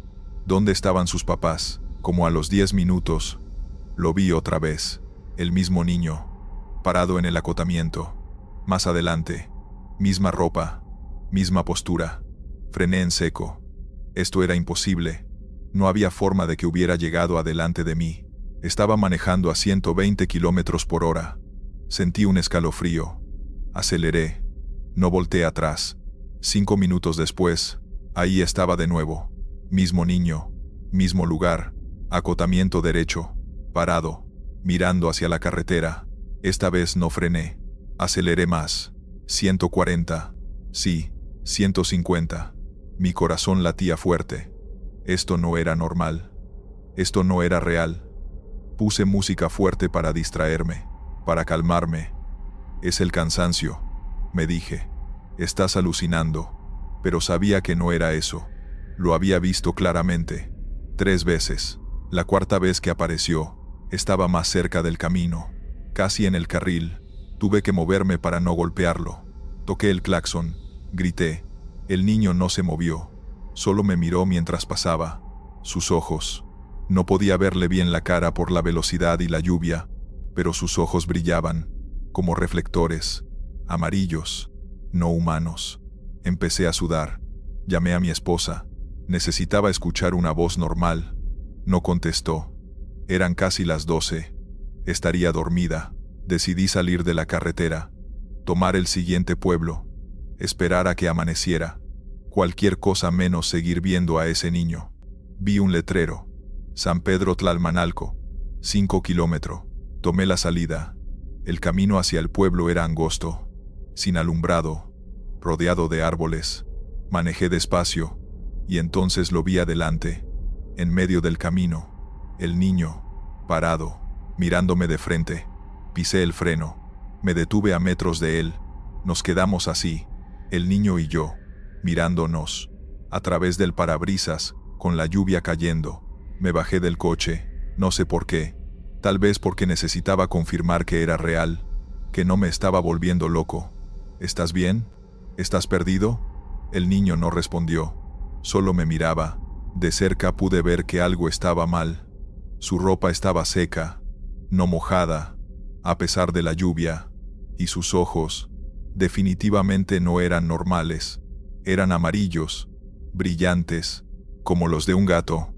¿Dónde estaban sus papás? Como a los 10 minutos, lo vi otra vez. El mismo niño, parado en el acotamiento. Más adelante, misma ropa, misma postura. Frené en seco. Esto era imposible. No había forma de que hubiera llegado adelante de mí. Estaba manejando a 120 kilómetros por hora. Sentí un escalofrío. Aceleré. No volteé atrás. 5 minutos después, ahí estaba de nuevo. Mismo niño, mismo lugar, acotamiento derecho, parado, mirando hacia la carretera. Esta vez no frené. Aceleré más. 140. Sí, 150. Mi corazón latía fuerte. Esto no era normal. Esto no era real. Puse música fuerte para distraerme, para calmarme. Es el cansancio, me dije. Estás alucinando. Pero sabía que no era eso. Lo había visto claramente. 3 veces. La cuarta vez que apareció, estaba más cerca del camino, casi en el carril. Tuve que moverme para no golpearlo. Toqué el claxon, grité. El niño no se movió. Solo me miró mientras pasaba. Sus ojos. No podía verle bien la cara por la velocidad y la lluvia, pero sus ojos brillaban, como reflectores, amarillos, no humanos. Empecé a sudar. Llamé a mi esposa. Necesitaba escuchar una voz normal. No contestó. Eran casi las 12. Estaría dormida. Decidí salir de la carretera, tomar el siguiente pueblo, esperar a que amaneciera. Cualquier cosa menos seguir viendo a ese niño. Vi un letrero. San Pedro Tlalmanalco. 5 kilómetros. Tomé la salida. El camino hacia el pueblo era angosto, sin alumbrado, rodeado de árboles. Manejé despacio, y entonces lo vi adelante, en medio del camino. El niño, parado, mirándome de frente. Pisé el freno. Me detuve a metros de él. Nos quedamos así, el niño y yo, mirándonos, a través del parabrisas, con la lluvia cayendo. Me bajé del coche, no sé por qué. Tal vez porque necesitaba confirmar que era real, que no me estaba volviendo loco. ¿Estás bien? ¿Estás perdido? El niño no respondió. Solo me miraba. De cerca pude ver que algo estaba mal. Su ropa estaba seca, no mojada, a pesar de la lluvia, y sus ojos definitivamente no eran normales. Eran amarillos, brillantes, como los de un gato.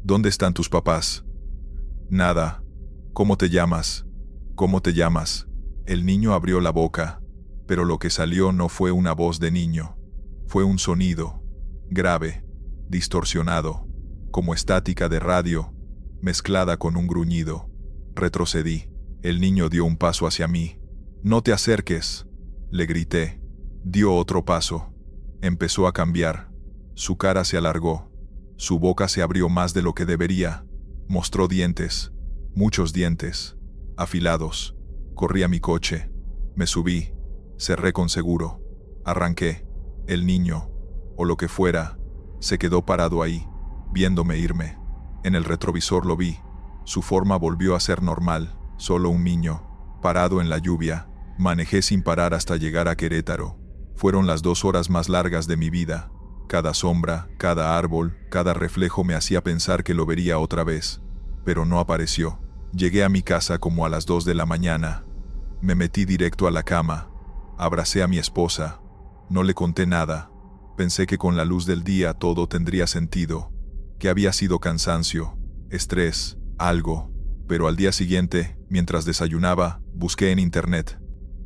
¿Dónde están tus papás? Nada. ¿Cómo te llamas? ¿Cómo te llamas? El niño abrió la boca, pero lo que salió no fue una voz de niño. Fue un sonido, grave, distorsionado, como estática de radio, mezclada con un gruñido. Retrocedí. El niño dio un paso hacia mí. «No te acerques», le grité. Dio otro paso. Empezó a cambiar. Su cara se alargó. Su boca se abrió más de lo que debería. Mostró dientes, muchos dientes, afilados. Corrí a mi coche. Me subí. Cerré con seguro. Arranqué. El niño, o lo que fuera, se quedó parado ahí, viéndome irme. En el retrovisor lo vi. Su forma volvió a ser normal, solo un niño, parado en la lluvia. Manejé sin parar hasta llegar a Querétaro. Fueron las 2 horas más largas de mi vida. Cada sombra, cada árbol, cada reflejo me hacía pensar que lo vería otra vez. Pero no apareció. Llegué a mi casa como a las 2 de la mañana. Me metí directo a la cama. Abracé a mi esposa. No le conté nada. Pensé que con la luz del día todo tendría sentido, que había sido cansancio, estrés, algo. Pero al día siguiente, mientras desayunaba, busqué en internet.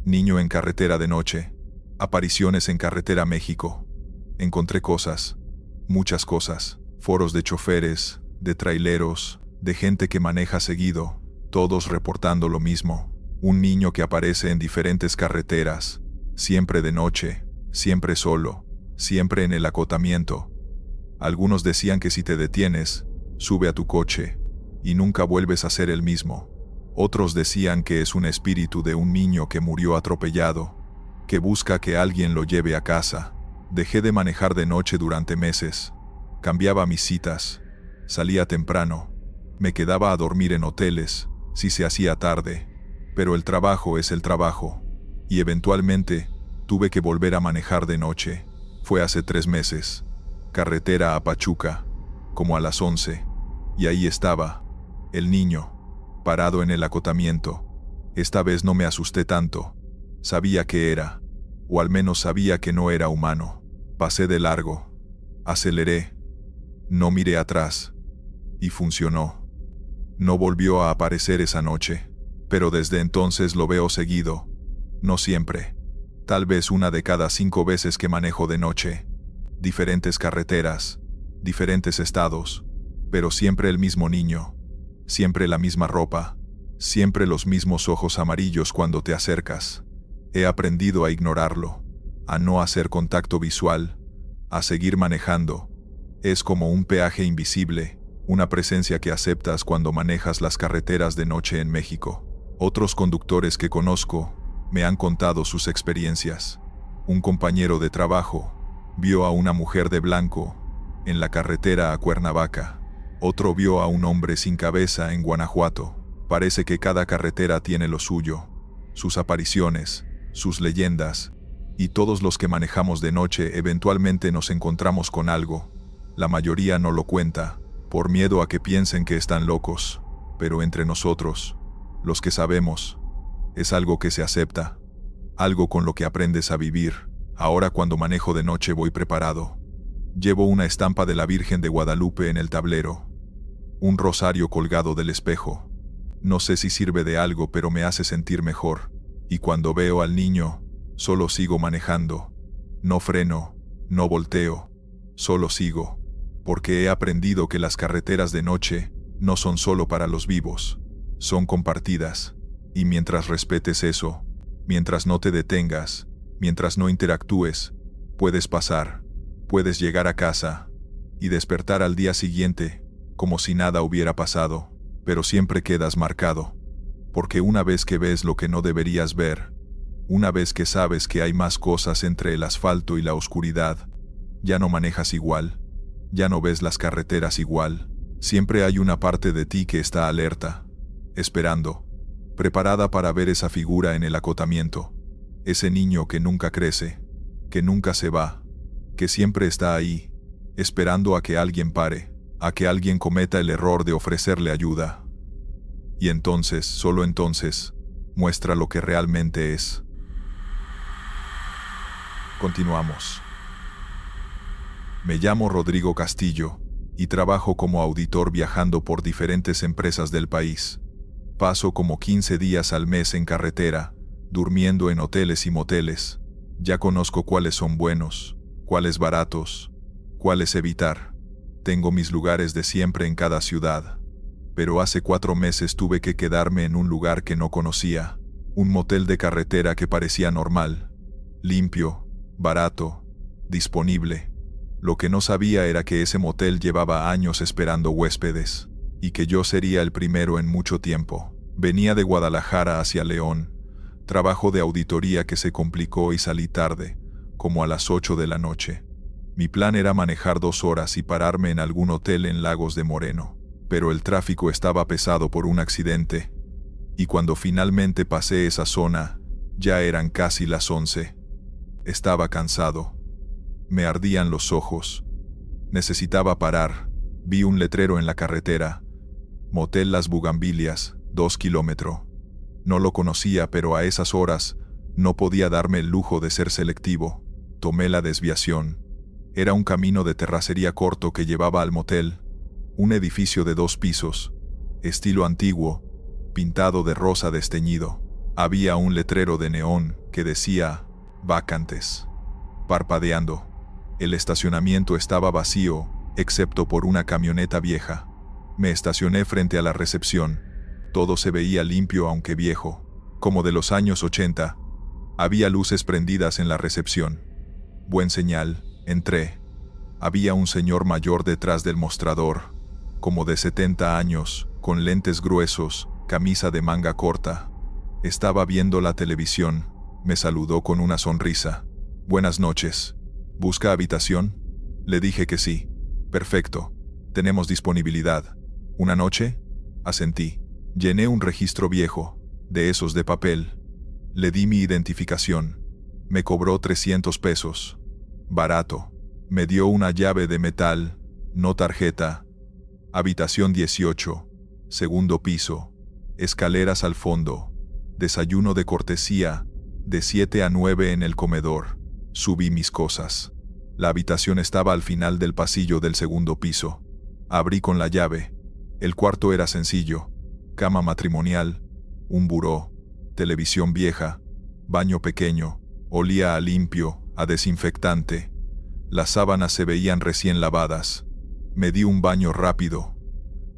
Niño en carretera de noche. Apariciones en carretera México. Encontré cosas, muchas cosas. Foros de choferes, de traileros, de gente que maneja seguido, todos reportando lo mismo. Un niño que aparece en diferentes carreteras, siempre de noche, siempre solo, siempre en el acotamiento. Algunos decían que si te detienes, sube a tu coche, y nunca vuelves a ser el mismo. Otros decían que es un espíritu de un niño que murió atropellado, que busca que alguien lo lleve a casa. Dejé de manejar de noche durante meses. Cambiaba mis citas. Salía temprano. Me quedaba a dormir en hoteles, si se hacía tarde. Pero el trabajo es el trabajo. Y eventualmente, tuve que volver a manejar de noche. Fue hace 3 meses. Carretera a Pachuca, como a las 11. Y ahí estaba, el niño, parado en el acotamiento. Esta vez no me asusté tanto. Sabía que era, o al menos sabía que no era humano. Pasé de largo. Aceleré. No miré atrás. Y funcionó. No volvió a aparecer esa noche, pero desde entonces lo veo seguido. No siempre. Tal vez una de cada 5 veces que manejo de noche. Diferentes carreteras, diferentes estados, pero siempre el mismo niño. Siempre la misma ropa, siempre los mismos ojos amarillos cuando te acercas. He aprendido a ignorarlo, a no hacer contacto visual, a seguir manejando. Es como un peaje invisible, una presencia que aceptas cuando manejas las carreteras de noche en México. Otros conductores que conozco me han contado sus experiencias. Un compañero de trabajo vio a una mujer de blanco en la carretera a Cuernavaca. Otro vio a un hombre sin cabeza en Guanajuato. Parece que cada carretera tiene lo suyo, sus apariciones, sus leyendas, y todos los que manejamos de noche eventualmente nos encontramos con algo. La mayoría no lo cuenta, por miedo a que piensen que están locos, pero entre nosotros, los que sabemos, es algo que se acepta, algo con lo que aprendes a vivir. Ahora cuando manejo de noche voy preparado. Llevo una estampa de la Virgen de Guadalupe en el tablero. Un rosario colgado del espejo. No sé si sirve de algo, pero me hace sentir mejor. Y cuando veo al niño, solo sigo manejando. No freno, no volteo, solo sigo. Porque he aprendido que las carreteras de noche no son solo para los vivos, son compartidas. Y mientras respetes eso, mientras no te detengas, mientras no interactúes, puedes pasar, puedes llegar a casa y despertar al día siguiente como si nada hubiera pasado, pero siempre quedas marcado. Porque una vez que ves lo que no deberías ver, una vez que sabes que hay más cosas entre el asfalto y la oscuridad, ya no manejas igual, ya no ves las carreteras igual. Siempre hay una parte de ti que está alerta, esperando, preparada para ver esa figura en el acotamiento. Ese niño que nunca crece, que nunca se va, que siempre está ahí, esperando a que alguien pare, a que alguien cometa el error de ofrecerle ayuda. Y entonces, solo entonces, muestra lo que realmente es. Continuamos. Me llamo Rodrigo Castillo, y trabajo como auditor viajando por diferentes empresas del país. Paso como 15 días al mes en carretera, durmiendo en hoteles y moteles. Ya conozco cuáles son buenos, cuáles baratos, cuáles evitar. Tengo mis lugares de siempre en cada ciudad. Pero hace 4 meses tuve que quedarme en un lugar que no conocía, un motel de carretera que parecía normal, limpio, barato, disponible. Lo que no sabía era que ese motel llevaba años esperando huéspedes, y que yo sería el primero en mucho tiempo. Venía de Guadalajara hacia León, trabajo de auditoría que se complicó y salí tarde, como a las 8 de la noche. Mi plan era manejar 2 horas y pararme en algún hotel en Lagos de Moreno, pero el tráfico estaba pesado por un accidente, y cuando finalmente pasé esa zona, ya eran casi las 11. Estaba cansado. Me ardían los ojos. Necesitaba parar. Vi un letrero en la carretera. Motel Las Bugambilias, 2 kilómetros. No lo conocía, pero a esas horas no podía darme el lujo de ser selectivo. Tomé la desviación. Era un camino de terracería corto que llevaba al motel. Un edificio de 2 pisos, estilo antiguo, pintado de rosa desteñido. Había un letrero de neón que decía «Vacantes». Parpadeando. El estacionamiento estaba vacío, excepto por una camioneta vieja. Me estacioné frente a la recepción. Todo se veía limpio aunque viejo. como de los años 80. Había luces prendidas en la recepción. Buen señal, entré. Había un señor mayor detrás del mostrador, como de 70 años, con lentes gruesos, camisa de manga corta. Estaba viendo la televisión. Me saludó con una sonrisa. Buenas noches. ¿Busca habitación? Le dije que sí. Perfecto. Tenemos disponibilidad. ¿Una noche? Asentí. Llené un registro viejo, de esos de papel. Le di mi identificación. Me cobró 300 pesos. Barato. Me dio una llave de metal, no tarjeta. Habitación 18. Segundo piso. Escaleras al fondo. Desayuno de cortesía, de 7 a 9 en el comedor. Subí mis cosas. La habitación estaba al final del pasillo del segundo piso. Abrí con la llave. El cuarto era sencillo. Cama matrimonial, un buró, televisión vieja, baño pequeño, olía a limpio, a desinfectante. Las sábanas se veían recién lavadas. Me di un baño rápido.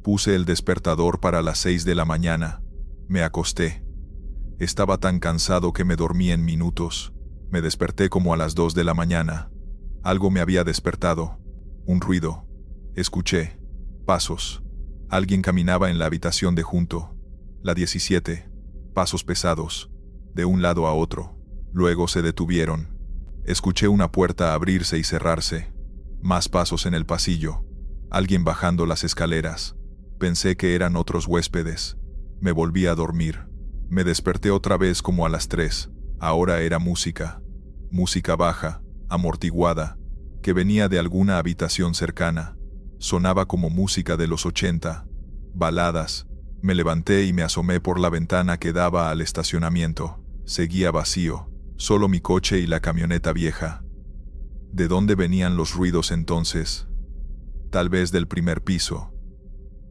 Puse el despertador para las 6 de la mañana. Me acosté. Estaba tan cansado que me dormí en minutos. Me desperté como a las 2 de la mañana. Algo me había despertado. Un ruido. Escuché. Pasos. Alguien caminaba en la habitación de junto. La 17. Pasos pesados. De un lado a otro. Luego se detuvieron. Escuché una puerta abrirse y cerrarse. Más pasos en el pasillo. Alguien bajando las escaleras. Pensé que eran otros huéspedes. Me volví a dormir. Me desperté otra vez como a las 3. Ahora era música. Música baja, amortiguada, que venía de alguna habitación cercana. Sonaba como música de los 80. Baladas. Me levanté y me asomé por la ventana que daba al estacionamiento. Seguía vacío. Solo mi coche y la camioneta vieja. ¿De dónde venían los ruidos entonces? Tal vez del primer piso.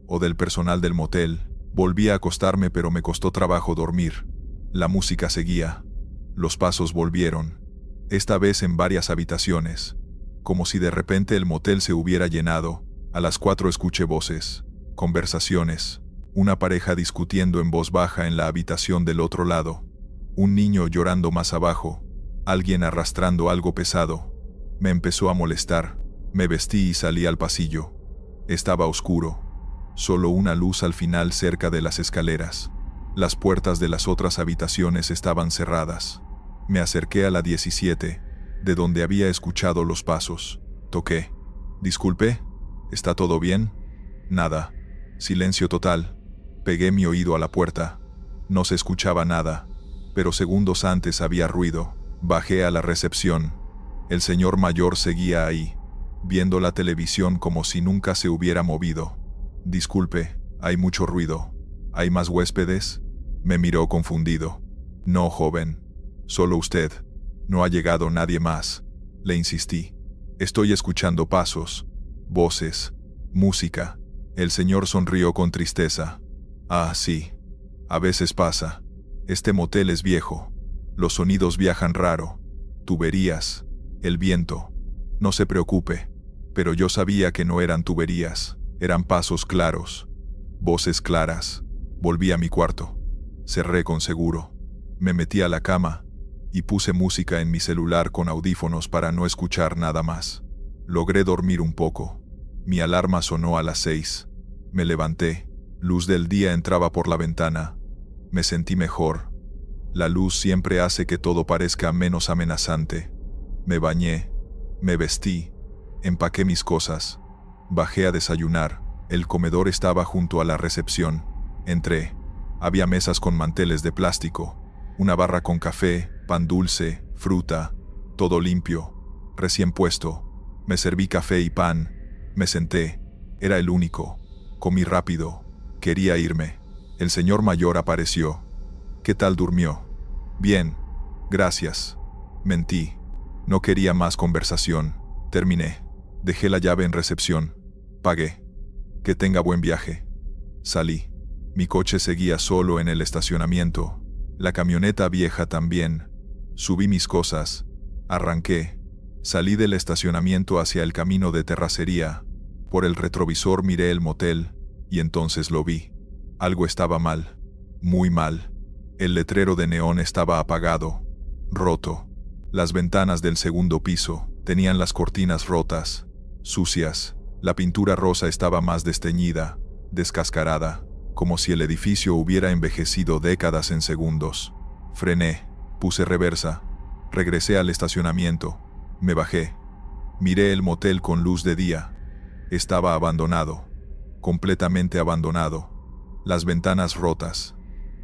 O del personal del motel. Volví a acostarme, pero me costó trabajo dormir. La música seguía. Los pasos volvieron. Esta vez en varias habitaciones. Como si de repente el motel se hubiera llenado. A las 4 escuché voces. Conversaciones. Una pareja discutiendo en voz baja en la habitación del otro lado. Un niño llorando más abajo. Alguien arrastrando algo pesado. Me empezó a molestar. Me vestí y salí al pasillo. Estaba oscuro. Solo una luz al final cerca de las escaleras. Las puertas de las otras habitaciones estaban cerradas. Me acerqué a la 17, de donde había escuchado los pasos. Toqué. Disculpe, ¿está todo bien? Nada. Silencio total. Pegué mi oído a la puerta. No se escuchaba nada, pero segundos antes había ruido. Bajé a la recepción. El señor mayor seguía ahí, viendo la televisión como si nunca se hubiera movido. Disculpe, hay mucho ruido. ¿Hay más huéspedes? Me miró confundido. No, joven. Solo usted. No ha llegado nadie más. Le insistí. Estoy escuchando pasos, voces, música. El señor sonrió con tristeza. Ah, sí. A veces pasa. Este motel es viejo. Los sonidos viajan raro. Tuberías. El viento. No se preocupe. Pero yo sabía que no eran tuberías. Eran pasos claros. Voces claras. Volví a mi cuarto. Cerré con seguro. Me metí a la cama y puse música en mi celular con audífonos para no escuchar nada más. Logré dormir un poco. Mi alarma sonó a las 6. Me levanté. Luz del día entraba por la ventana. Me sentí mejor. La luz siempre hace que todo parezca menos amenazante. Me bañé. Me vestí. Empaqué mis cosas. Bajé a desayunar. El comedor estaba junto a la recepción. Entré. Había mesas con manteles de plástico. Una barra con café, pan dulce, fruta. Todo limpio. Recién puesto. Me serví café y pan. Me senté. Era el único. Comí rápido. Quería irme. El señor mayor apareció. ¿Qué tal durmió? Bien. Gracias. Mentí. No quería más conversación. Terminé. Dejé la llave en recepción. Pagué. Que tenga buen viaje. Salí. Mi coche seguía solo en el estacionamiento. La camioneta vieja también. Subí mis cosas. Arranqué. Salí del estacionamiento hacia el camino de terracería. Por el retrovisor miré el motel, y entonces lo vi. Algo estaba mal. Muy mal. El letrero de neón estaba apagado, roto. Las ventanas del segundo piso tenían las cortinas rotas, sucias. La pintura rosa estaba más desteñida, descascarada, como si el edificio hubiera envejecido décadas en segundos. Frené, puse reversa, regresé al estacionamiento, me bajé. Miré el motel con luz de día. Estaba abandonado, completamente abandonado. Las ventanas rotas,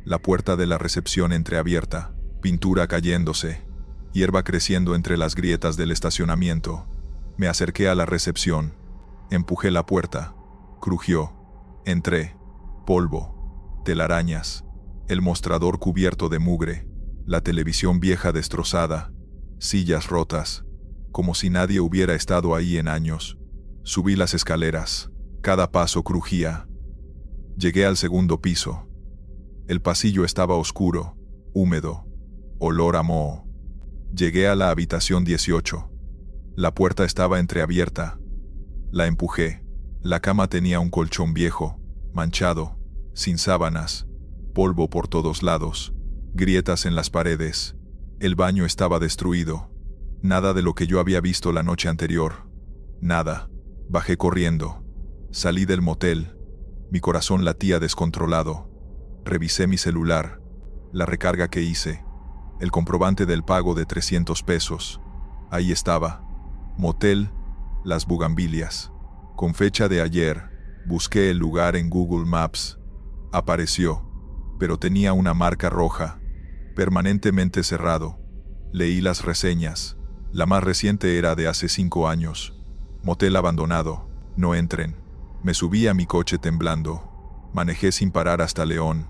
la puerta de la recepción entreabierta, pintura cayéndose, hierba creciendo entre las grietas del estacionamiento. Me acerqué a la recepción, empujé la puerta, crujió, entré, polvo, telarañas, el mostrador cubierto de mugre, la televisión vieja destrozada, sillas rotas, como si nadie hubiera estado ahí en años. Subí las escaleras, cada paso crujía. Llegué al segundo piso. El pasillo estaba oscuro, húmedo, olor a moho. Llegué a la habitación 18. La puerta estaba entreabierta. La empujé. La cama tenía un colchón viejo, manchado, sin sábanas, polvo por todos lados, grietas en las paredes. El baño estaba destruido. Nada de lo que yo había visto la noche anterior. Nada. Bajé corriendo. Salí del motel. Mi corazón latía descontrolado. Revisé mi celular, la recarga que hice, el comprobante del pago de 300 pesos. Ahí estaba. Motel Las Bugambilias. Con fecha de ayer, busqué el lugar en Google Maps. Apareció, pero tenía una marca roja, permanentemente cerrado. Leí las reseñas. La más reciente era de hace 5 años. Motel abandonado, no entren. Me subí a mi coche temblando. Manejé sin parar hasta León.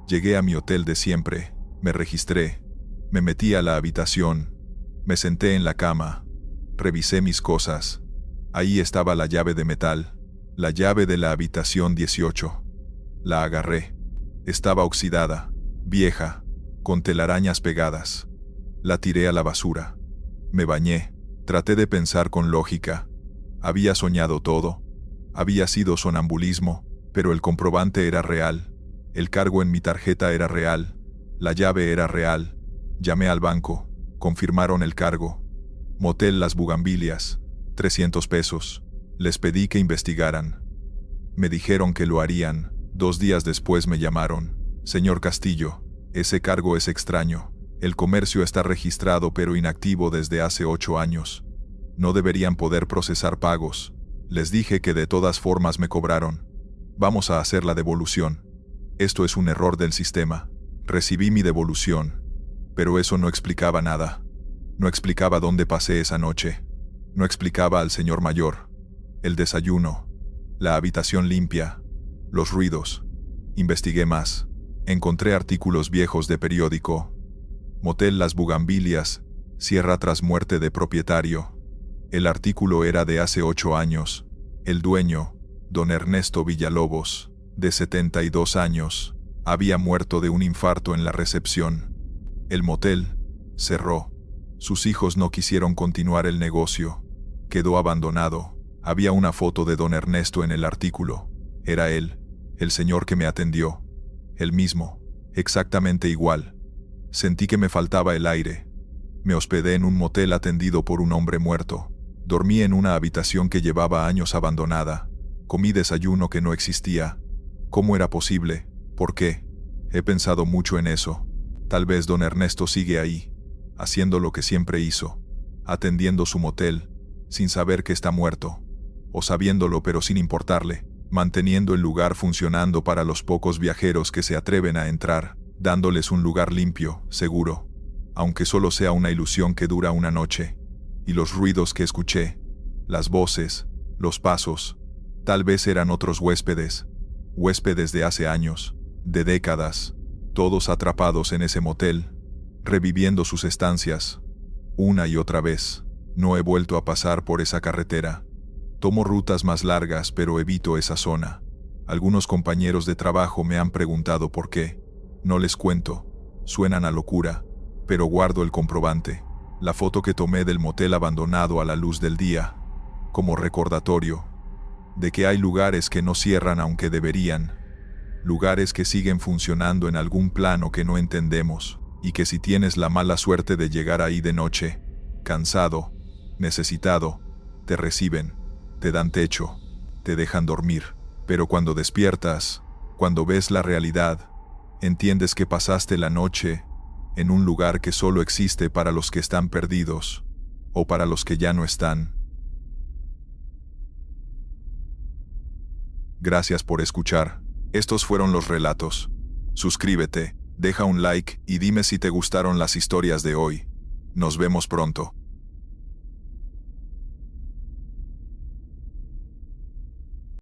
Llegué a mi hotel de siempre. Me registré. Me metí a la habitación. Me senté en la cama. Revisé mis cosas. Ahí estaba la llave de metal. La llave de la habitación 18. La agarré. Estaba oxidada, vieja, con telarañas pegadas. La tiré a la basura. Me bañé. Traté de pensar con lógica. Había soñado todo. Había sido sonambulismo, pero el comprobante era real. El cargo en mi tarjeta era real. La llave era real. Llamé al banco. Confirmaron el cargo. Motel Las Bugambilias. 300 pesos. Les pedí que investigaran. Me dijeron que lo harían. 2 días después me llamaron. Señor Castillo, ese cargo es extraño. El comercio está registrado pero inactivo desde hace 8 años. No deberían poder procesar pagos. Les dije que de todas formas me cobraron. Vamos a hacer la devolución. Esto es un error del sistema. Recibí mi devolución. Pero eso no explicaba nada. No explicaba dónde pasé esa noche. No explicaba al señor mayor. El desayuno. La habitación limpia. Los ruidos. Investigué más. Encontré artículos viejos de periódico. Motel Las Bugambilias. Cierra tras muerte de propietario. El artículo era de hace 8 años. El dueño, don Ernesto Villalobos, de 72 años, había muerto de un infarto en la recepción. El motel cerró. Sus hijos no quisieron continuar el negocio. Quedó abandonado. Había una foto de don Ernesto en el artículo. Era él, el señor que me atendió. El mismo, exactamente igual. Sentí que me faltaba el aire. Me hospedé en un motel atendido por un hombre muerto. Dormí en una habitación que llevaba años abandonada. Comí desayuno que no existía. ¿Cómo era posible? ¿Por qué? He pensado mucho en eso. Tal vez don Ernesto sigue ahí, haciendo lo que siempre hizo, atendiendo su motel, sin saber que está muerto, o sabiéndolo pero sin importarle, manteniendo el lugar funcionando para los pocos viajeros que se atreven a entrar, dándoles un lugar limpio, seguro, aunque solo sea una ilusión que dura una noche. Y los ruidos que escuché, las voces, los pasos, tal vez eran otros huéspedes de hace años, de décadas, todos atrapados en ese motel, reviviendo sus estancias, una y otra vez. No he vuelto a pasar por esa carretera. Tomo rutas más largas, pero evito esa zona. Algunos compañeros de trabajo me han preguntado por qué. No les cuento. Suenan a locura, pero guardo el comprobante. La foto que tomé del motel abandonado a la luz del día, como recordatorio de que hay lugares que no cierran aunque deberían. lugares que siguen funcionando en algún plano que no entendemos, y que si tienes la mala suerte de llegar ahí de noche, cansado, necesitado, te reciben, te dan techo, te dejan dormir, pero cuando despiertas, cuando ves la realidad, entiendes que pasaste la noche en un lugar que solo existe para los que están perdidos, o para los que ya no están. Gracias por escuchar. Estos fueron los relatos. Suscríbete, deja un like y dime si te gustaron las historias de hoy. Nos vemos pronto.